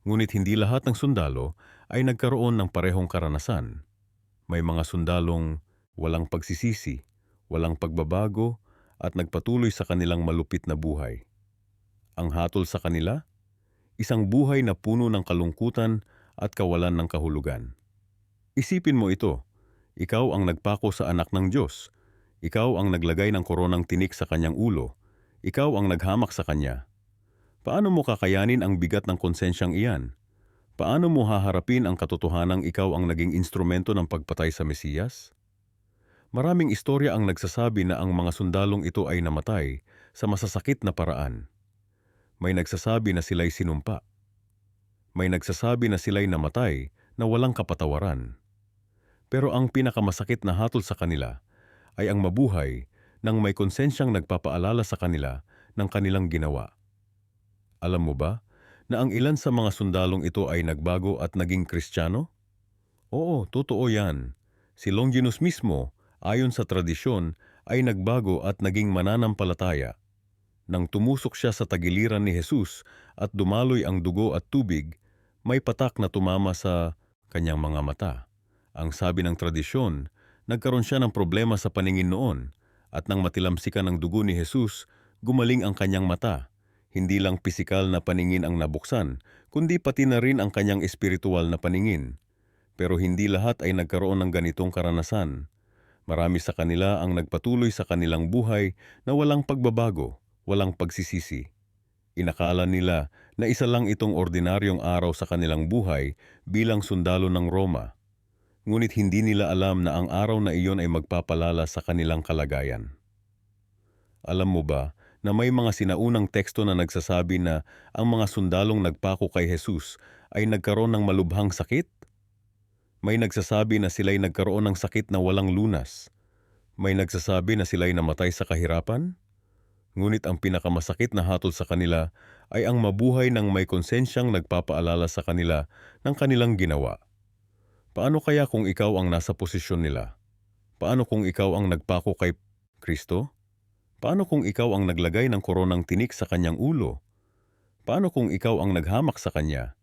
Ngunit hindi lahat ng sundalo ay nagkaroon ng parehong karanasan. May mga sundalong walang pagsisisi, walang pagbabago, at nagpatuloy sa kanilang malupit na buhay. Ang hatol sa kanila? Isang buhay na puno ng kalungkutan at kawalan ng kahulugan. Isipin mo ito, ikaw ang nagpako sa anak ng Diyos, ikaw ang naglagay ng koronang tinik sa kanyang ulo, ikaw ang naghamak sa kanya. Paano mo kakayanin ang bigat ng konsensyang iyan? Paano mo haharapin ang katotohanang ikaw ang naging instrumento ng pagpatay sa Mesiyas? Maraming istorya ang nagsasabi na ang mga sundalong ito ay namatay sa masasakit na paraan. May nagsasabi na sila'y sinumpa. May nagsasabi na sila'y namatay na walang kapatawaran. Pero ang pinakamasakit na hatol sa kanila ay ang mabuhay nang may konsensyang nagpapaalala sa kanila ng kanilang ginawa. Alam mo ba na ang ilan sa mga sundalong ito ay nagbago at naging Kristiyano? Oo, totoo yan. Si Longinus mismo, ayon sa tradisyon, ay nagbago at naging mananampalataya. Nang tumusok siya sa tagiliran ni Jesus at dumaloy ang dugo at tubig, may patak na tumama sa kanyang mga mata. Ang sabi ng tradisyon, nagkaroon siya ng problema sa paningin noon at nang matilamsikan ng dugo ni Jesus, gumaling ang kanyang mata. Hindi lang pisikal na paningin ang nabuksan, kundi pati na rin ang kanyang espiritual na paningin. Pero hindi lahat ay nagkaroon ng ganitong karanasan. Marami sa kanila ang nagpatuloy sa kanilang buhay na walang pagbabago, walang pagsisisi. Inakala nila na isa lang itong ordinaryong araw sa kanilang buhay bilang sundalo ng Roma. Ngunit hindi nila alam na ang araw na iyon ay magpapalala sa kanilang kalagayan. Alam mo ba na may mga sinaunang teksto na nagsasabi na ang mga sundalong nagpako kay Jesus ay nagkaroon ng malubhang sakit? May nagsasabi na sila'y nagkaroon ng sakit na walang lunas. May nagsasabi na sila'y namatay sa kahirapan. Ngunit ang pinakamasakit na hatol sa kanila ay ang mabuhay ng may konsensyang nagpapaalala sa kanila ng kanilang ginawa. Paano kaya kung ikaw ang nasa posisyon nila? Paano kung ikaw ang nagpako kay Kristo? Paano kung ikaw ang naglagay ng koronang tinik sa kanyang ulo? Paano kung ikaw ang naghamak sa kanya?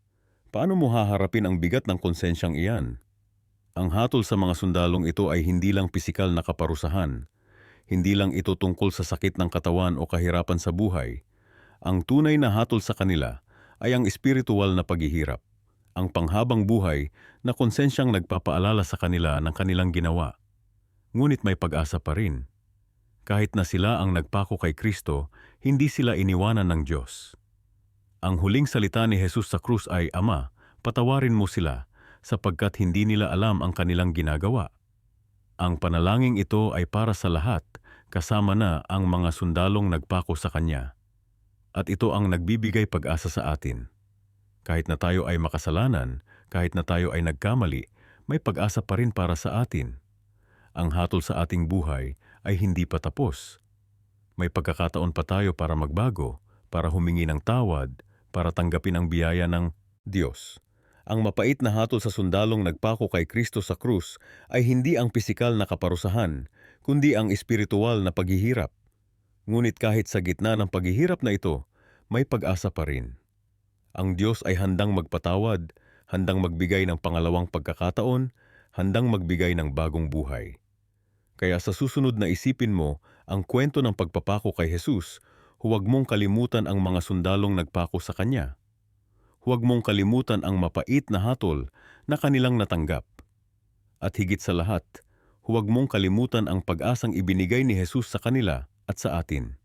Paano mo haharapin ang bigat ng konsensyang iyan? Ang hatol sa mga sundalong ito ay hindi lang pisikal na kaparusahan. Hindi lang ito tungkol sa sakit ng katawan o kahirapan sa buhay. Ang tunay na hatol sa kanila ay ang espiritual na paghihirap. Ang panghabang buhay na konsensyang nagpapaalala sa kanila ng kanilang ginawa. Ngunit may pag-asa pa rin. Kahit na sila ang nagpako kay Kristo, hindi sila iniwanan ng Diyos. Ang huling salita ni Jesus sa krus ay, "Ama, patawarin mo sila, sapagkat hindi nila alam ang kanilang ginagawa." Ang panalangin ito ay para sa lahat, kasama na ang mga sundalong nagpako sa Kanya. At ito ang nagbibigay pag-asa sa atin. Kahit na tayo ay makasalanan, kahit na tayo ay nagkamali, may pag-asa pa rin para sa atin. Ang hatol sa ating buhay ay hindi pa tapos. May pagkakataon pa tayo para magbago, para humingi ng tawad, para tanggapin ang biyaya ng Diyos. Ang mapait na hatol sa sundalong nagpako kay Kristo sa krus ay hindi ang pisikal na kaparusahan, kundi ang espiritual na paghihirap. Ngunit kahit sa gitna ng paghihirap na ito, may pag-asa pa rin. Ang Diyos ay handang magpatawad, handang magbigay ng pangalawang pagkakataon, handang magbigay ng bagong buhay. Kaya sa susunod na isipin mo ang kwento ng pagpapako kay Jesus, huwag mong kalimutan ang mga sundalong nagpako sa Kanya. Huwag mong kalimutan ang mapait na hatol na kanilang natanggap. At higit sa lahat, huwag mong kalimutan ang pag-asang ibinigay ni Jesus sa kanila at sa atin.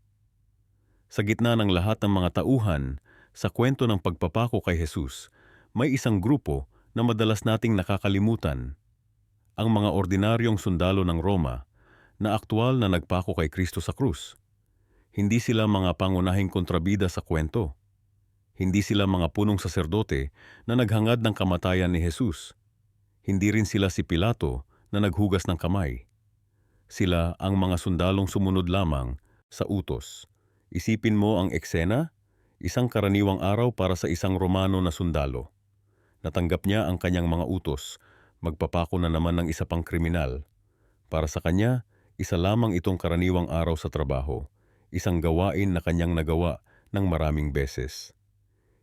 Sa gitna ng lahat ng mga tauhan, sa kwento ng pagpapako kay Jesus, may isang grupo na madalas nating nakakalimutan. Ang mga ordinaryong sundalo ng Roma na aktwal na nagpako kay Kristo sa krus. Hindi sila mga pangunahing kontrabida sa kwento. Hindi sila mga punong saserdote na naghangad ng kamatayan ni Jesus. Hindi rin sila si Pilato na naghugas ng kamay. Sila ang mga sundalong sumunod lamang sa utos. Isipin mo ang eksena, isang karaniwang araw para sa isang Romano na sundalo. Natanggap niya ang kanyang mga utos, magpapako na naman ng isa pang kriminal. Para sa kanya, isa lamang itong karaniwang araw sa trabaho, isang gawain na kanyang nagawa ng maraming beses.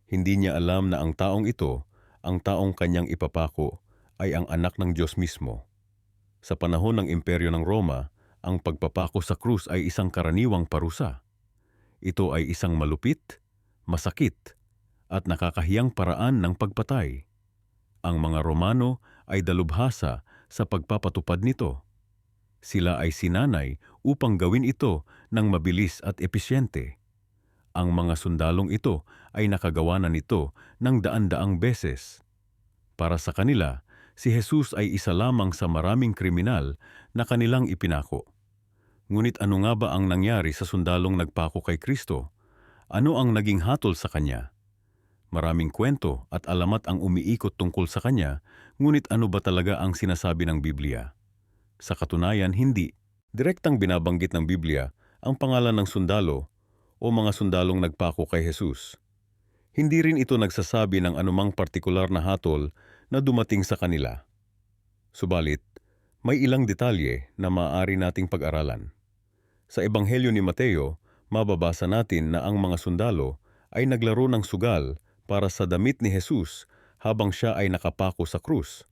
Hindi niya alam na ang taong ito, ang taong kanyang ipapako, ay ang anak ng Diyos mismo. Sa panahon ng Imperyo ng Roma, ang pagpapako sa krus ay isang karaniwang parusa. Ito ay isang malupit, masakit, at nakakahiyang paraan ng pagpatay. Ang mga Romano ay dalubhasa sa pagpapatupad nito. Sila ay sinanay upang gawin ito ng mabilis at episyente. Ang mga sundalong ito ay nakagawa na nito ng daan-daang beses. Para sa kanila, si Jesus ay isa lamang sa maraming kriminal na kanilang ipinako. Ngunit ano nga ba ang nangyari sa sundalong nagpako kay Kristo? Ano ang naging hatol sa kanya? Maraming kwento at alamat ang umiikot tungkol sa kanya, ngunit ano ba talaga ang sinasabi ng Biblia? Sa katunayan, hindi. Direktang binabanggit ng Biblia ang pangalan ng sundalo o mga sundalong nagpako kay Jesus. Hindi rin ito nagsasabi ng anumang partikular na hatol na dumating sa kanila. Subalit, may ilang detalye na maaari nating pag-aralan. Sa Ebanghelyo ni Mateo, mababasa natin na ang mga sundalo ay naglaro ng sugal para sa damit ni Jesus habang siya ay nakapako sa krus.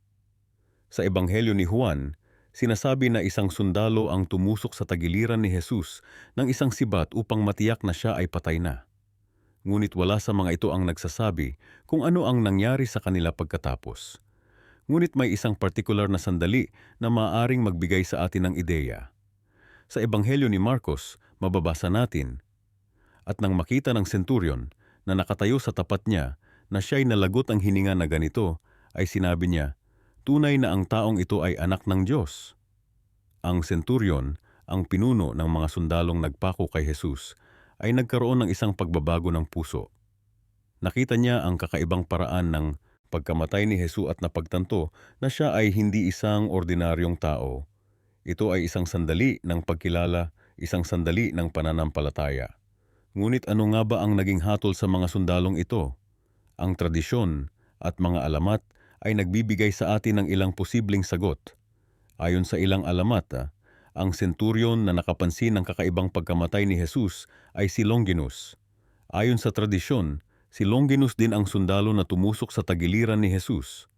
Sa Ebanghelyo ni Juan, sinasabi na isang sundalo ang tumusok sa tagiliran ni Jesus ng isang sibat upang matiyak na siya ay patay na. Ngunit wala sa mga ito ang nagsasabi kung ano ang nangyari sa kanila pagkatapos. Ngunit may isang partikular na sandali na maaaring magbigay sa atin ng ideya. Sa Ebanghelyo ni Marcos, mababasa natin, "At nang makita ng senturyon na nakatayo sa tapat niya na siya'y nalagot ang hininga na ganito, ay sinabi niya, "Tunay na ang taong ito ay anak ng Diyos." Ang senturyon, ang pinuno ng mga sundalong nagpako kay Jesus, ay nagkaroon ng isang pagbabago ng puso. Nakita niya ang kakaibang paraan ng pagkamatay ni Jesus at napagtanto na siya ay hindi isang ordinaryong tao. Ito ay isang sandali ng pagkilala, isang sandali ng pananampalataya. Ngunit ano nga ba ang naging hatol sa mga sundalong ito? Ang tradisyon at mga alamat ay nagbibigay sa atin ng ilang posibleng sagot. Ayon sa ilang alamat, ang senturyon na nakapansin ng kakaibang pagkamatay ni Jesus ay si Longinus. Ayon sa tradisyon, si Longinus din ang sundalo na tumusok sa tagiliran ni Jesus.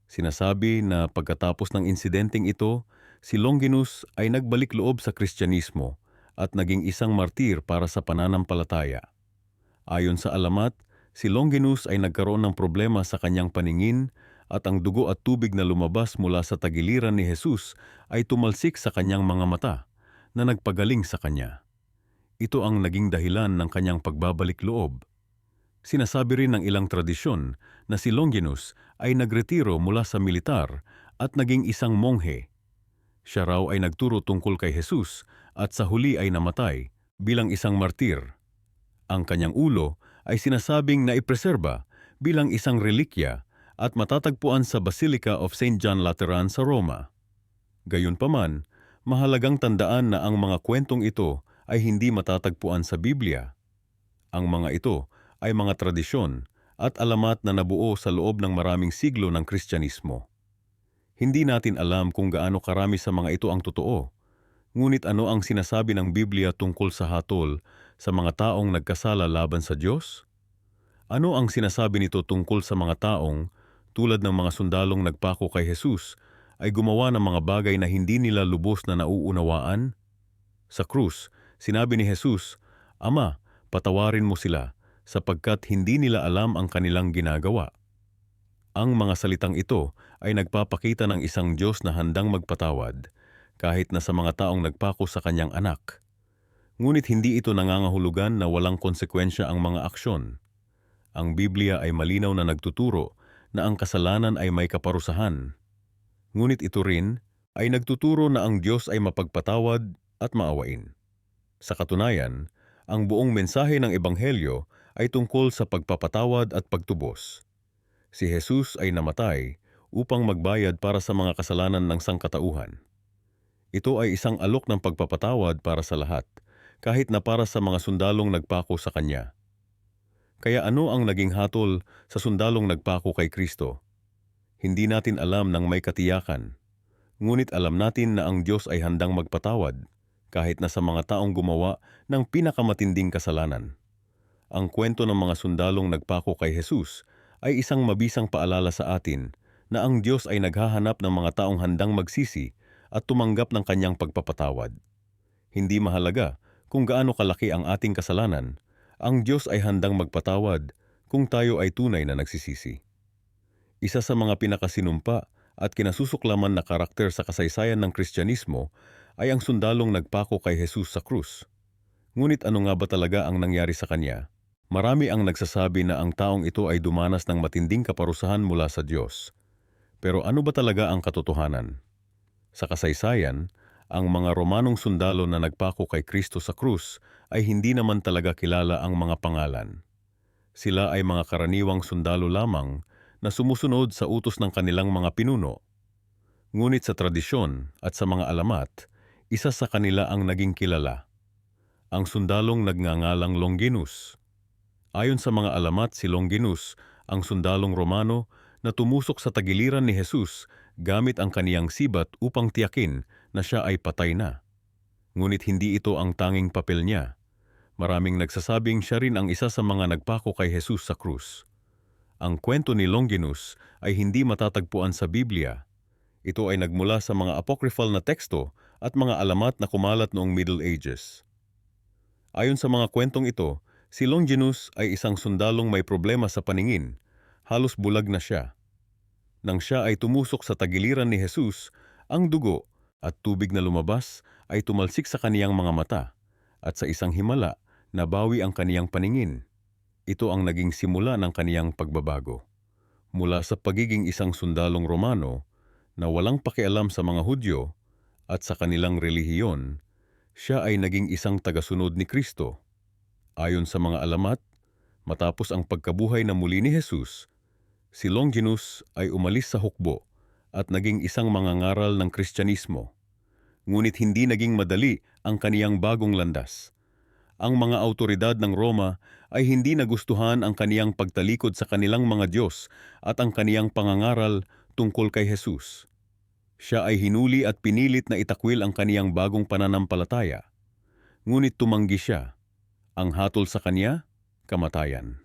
Sinasabi na pagkatapos ng insidenteng ito, si Longinus ay nagbalik loob sa Kristyanismo at naging isang martir para sa pananampalataya. Ayon sa alamat, si Longinus ay nagkaroon ng problema sa kanyang paningin at ang dugo at tubig na lumabas mula sa tagiliran ni Jesus ay tumalsik sa kanyang mga mata na nagpagaling sa kanya. Ito ang naging dahilan ng kanyang pagbabalik loob. Sinasabi rin ng ilang tradisyon na si Longinus ay nagretiro mula sa militar at naging isang monghe. Siya raw ay nagturo tungkol kay Jesus at sa huli ay namatay bilang isang martir. Ang kanyang ulo ay sinasabing naipreserba bilang isang relikya at matatagpuan sa Basilica of St. John Lateran sa Roma. Gayunpaman, mahalagang tandaan na ang mga kwentong ito ay hindi matatagpuan sa Biblia. Ang mga ito ay mga tradisyon at alamat na nabuo sa loob ng maraming siglo ng Kristyanismo. Hindi natin alam kung gaano karami sa mga ito ang totoo. Ngunit ano ang sinasabi ng Biblia tungkol sa hatol sa mga taong nagkasala laban sa Diyos? Ano ang sinasabi nito tungkol sa mga taong, tulad ng mga sundalong nagpako kay Jesus, ay gumawa ng mga bagay na hindi nila lubos na nauunawaan? Sa krus, sinabi ni Jesus, "Ama, patawarin mo sila, sapagkat hindi nila alam ang kanilang ginagawa." Ang mga salitang ito ay nagpapakita ng isang Diyos na handang magpatawad, kahit na sa mga taong nagpako sa kanyang anak. Ngunit hindi ito nangangahulugan na walang konsekwensya ang mga aksyon. Ang Biblia ay malinaw na nagtuturo na ang kasalanan ay may kaparusahan. Ngunit ito rin ay nagtuturo na ang Diyos ay mapagpatawad at maawain. Sa katunayan, ang buong mensahe ng Ebanghelyo ay tungkol sa pagpapatawad at pagtubos. Si Jesus ay namatay upang magbayad para sa mga kasalanan ng sangkatauhan. Ito ay isang alok ng pagpapatawad para sa lahat, kahit na para sa mga sundalong nagpako sa Kanya. Kaya ano ang naging hatol sa sundalong nagpako kay Kristo? Hindi natin alam ng may katiyakan. Ngunit alam natin na ang Diyos ay handang magpatawad, kahit na sa mga taong gumawa ng pinakamatinding kasalanan. Ang kwento ng mga sundalong nagpako kay Jesus ay isang mabisang paalala sa atin na ang Diyos ay naghahanap ng mga taong handang magsisi at tumanggap ng kanyang pagpapatawad. Hindi mahalaga kung gaano kalaki ang ating kasalanan, ang Diyos ay handang magpatawad kung tayo ay tunay na nagsisisi. Isa sa mga pinakasinumpa at kinasusuklaman na karakter sa kasaysayan ng Kristyanismo ay ang sundalong nagpako kay Jesus sa krus. Ngunit ano nga ba talaga ang nangyari sa kanya? Marami ang nagsasabi na ang taong ito ay dumanas ng matinding kaparusahan mula sa Diyos. Pero ano ba talaga ang katotohanan? Sa kasaysayan, ang mga Romanong sundalo na nagpako kay Kristo sa krus ay hindi naman talaga kilala ang mga pangalan. Sila ay mga karaniwang sundalo lamang na sumusunod sa utos ng kanilang mga pinuno. Ngunit sa tradisyon at sa mga alamat, isa sa kanila ang naging kilala. Ang sundalong nagngangalang Longinus. Ayon sa mga alamat, si Longinus, ang sundalong Romano na tumusok sa tagiliran ni Jesus gamit ang kaniyang sibat upang tiyakin na siya ay patay na. Ngunit hindi ito ang tanging papel niya. Maraming nagsasabing siya rin ang isa sa mga nagpako kay Jesus sa krus. Ang kwento ni Longinus ay hindi matatagpuan sa Biblia. Ito ay nagmula sa mga apocryphal na teksto at mga alamat na kumalat noong Middle Ages. Ayon sa mga kwentong ito, si Longinus ay isang sundalong may problema sa paningin. Halos bulag na siya. Nang siya ay tumusok sa tagiliran ni Jesus, ang dugo at tubig na lumabas ay tumalsik sa kaniyang mga mata at sa isang himala nabawi ang kaniyang paningin. Ito ang naging simula ng kaniyang pagbabago. Mula sa pagiging isang sundalong Romano na walang pakialam sa mga Hudyo at sa kanilang relihiyon, siya ay naging isang tagasunod ni Kristo. Ayon sa mga alamat, matapos ang pagkabuhay na muli ni Jesus, si Longinus ay umalis sa hukbo at naging isang mangangaral ng Kristyanismo. Ngunit hindi naging madali ang kaniyang bagong landas. Ang mga awtoridad ng Roma ay hindi nagustuhan ang kaniyang pagtalikod sa kanilang mga Diyos at ang kaniyang pangangaral tungkol kay Jesus. Siya ay hinuli at pinilit na itakwil ang kaniyang bagong pananampalataya. Ngunit tumanggi siya. Ang hatol sa kaniya, kamatayan.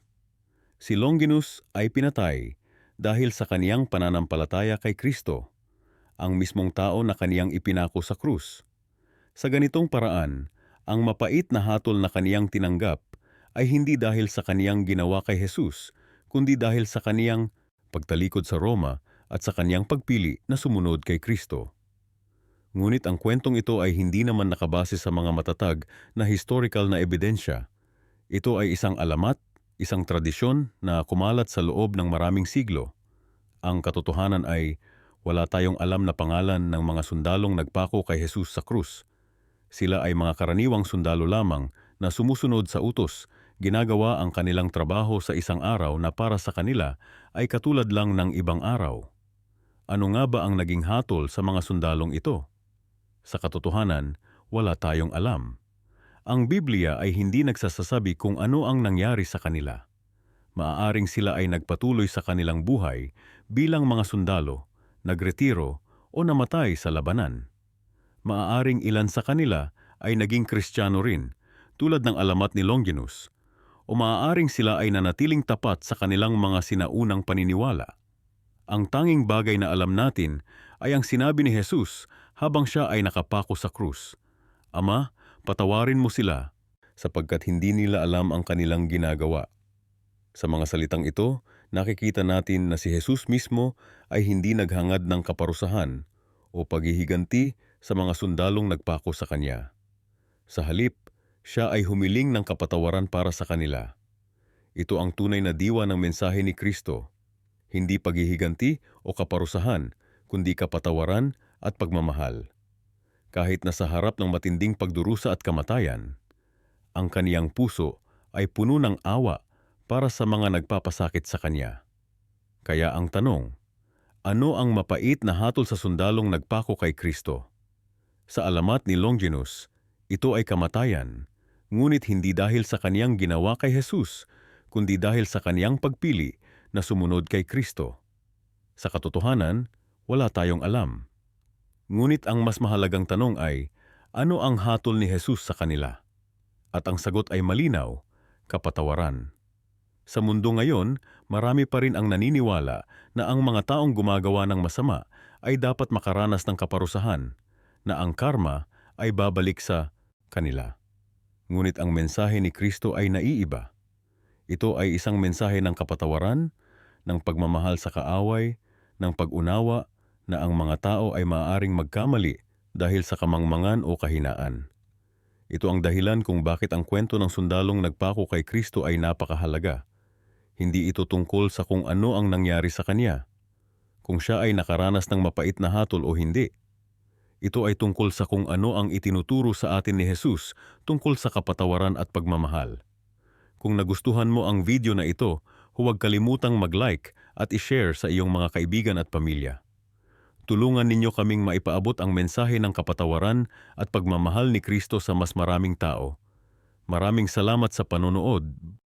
Si Longinus ay pinatay dahil sa kaniyang pananampalataya kay Kristo, ang mismong tao na kaniyang ipinako sa krus. Sa ganitong paraan, ang mapait na hatol na kaniyang tinanggap ay hindi dahil sa kaniyang ginawa kay Jesus, kundi dahil sa kaniyang pagtalikod sa Roma at sa kaniyang pagpili na sumunod kay Kristo. Ngunit ang kwentong ito ay hindi naman nakabase sa mga matatag na historical na ebidensya. Ito ay isang alamat, isang tradisyon na kumalat sa loob ng maraming siglo. Ang katotohanan ay wala tayong alam na pangalan ng mga sundalong nagpako kay Jesus sa krus. Sila ay mga karaniwang sundalo lamang na sumusunod sa utos, ginagawa ang kanilang trabaho sa isang araw na para sa kanila ay katulad lang ng ibang araw. Ano nga ba ang naging hatol sa mga sundalong ito? Sa katotohanan, wala tayong alam. Ang Biblia ay hindi nagsasasabi kung ano ang nangyari sa kanila. Maaaring sila ay nagpatuloy sa kanilang buhay bilang mga sundalo, nagretiro o namatay sa labanan. Maaaring ilan sa kanila ay naging Kristiyano rin, tulad ng alamat ni Longinus, o maaaring sila ay nanatiling tapat sa kanilang mga sinaunang paniniwala. Ang tanging bagay na alam natin ay ang sinabi ni Jesus habang siya ay nakapako sa krus. Ama, patawarin mo sila, sapagkat hindi nila alam ang kanilang ginagawa. Sa mga salitang ito, nakikita natin na si Jesus mismo ay hindi naghangad ng kaparusahan o paghihiganti sa mga sundalong nagpako sa kanya. Sa halip, siya ay humiling ng kapatawaran para sa kanila. Ito ang tunay na diwa ng mensahe ni Kristo. Hindi paghihiganti o kaparusahan, kundi kapatawaran at pagmamahal. Kahit na sa harap ng matinding pagdurusa at kamatayan, ang kaniyang puso ay puno ng awa para sa mga nagpapasakit sa kanya. Kaya ang tanong, ano ang mapait na hatol sa sundalong nagpako kay Kristo? Sa alamat ni Longinus, ito ay kamatayan, ngunit hindi dahil sa kaniyang ginawa kay Jesus, kundi dahil sa kaniyang pagpili na sumunod kay Kristo. Sa katotohanan, wala tayong alam. Ngunit ang mas mahalagang tanong ay, ano ang hatol ni Jesus sa kanila? At ang sagot ay malinaw, kapatawaran. Sa mundo ngayon, marami pa rin ang naniniwala na ang mga taong gumagawa ng masama ay dapat makaranas ng kaparusahan, na ang karma ay babalik sa kanila. Ngunit ang mensahe ni Kristo ay naiiba. Ito ay isang mensahe ng kapatawaran, ng pagmamahal sa kaaway, ng pag-unawa na ang mga tao ay maaaring magkamali dahil sa kamangmangan o kahinaan. Ito ang dahilan kung bakit ang kwento ng sundalong nagpako kay Kristo ay napakahalaga. Hindi ito tungkol sa kung ano ang nangyari sa kanya, kung siya ay nakaranas ng mapait na hatol o hindi. Ito ay tungkol sa kung ano ang itinuturo sa atin ni Jesus tungkol sa kapatawaran at pagmamahal. Kung nagustuhan mo ang video na ito, huwag kalimutang mag-like at i-share sa iyong mga kaibigan at pamilya. Tulungan ninyo kaming maipaabot ang mensahe ng kapatawaran at pagmamahal ni Kristo sa mas maraming tao. Maraming salamat sa panonood.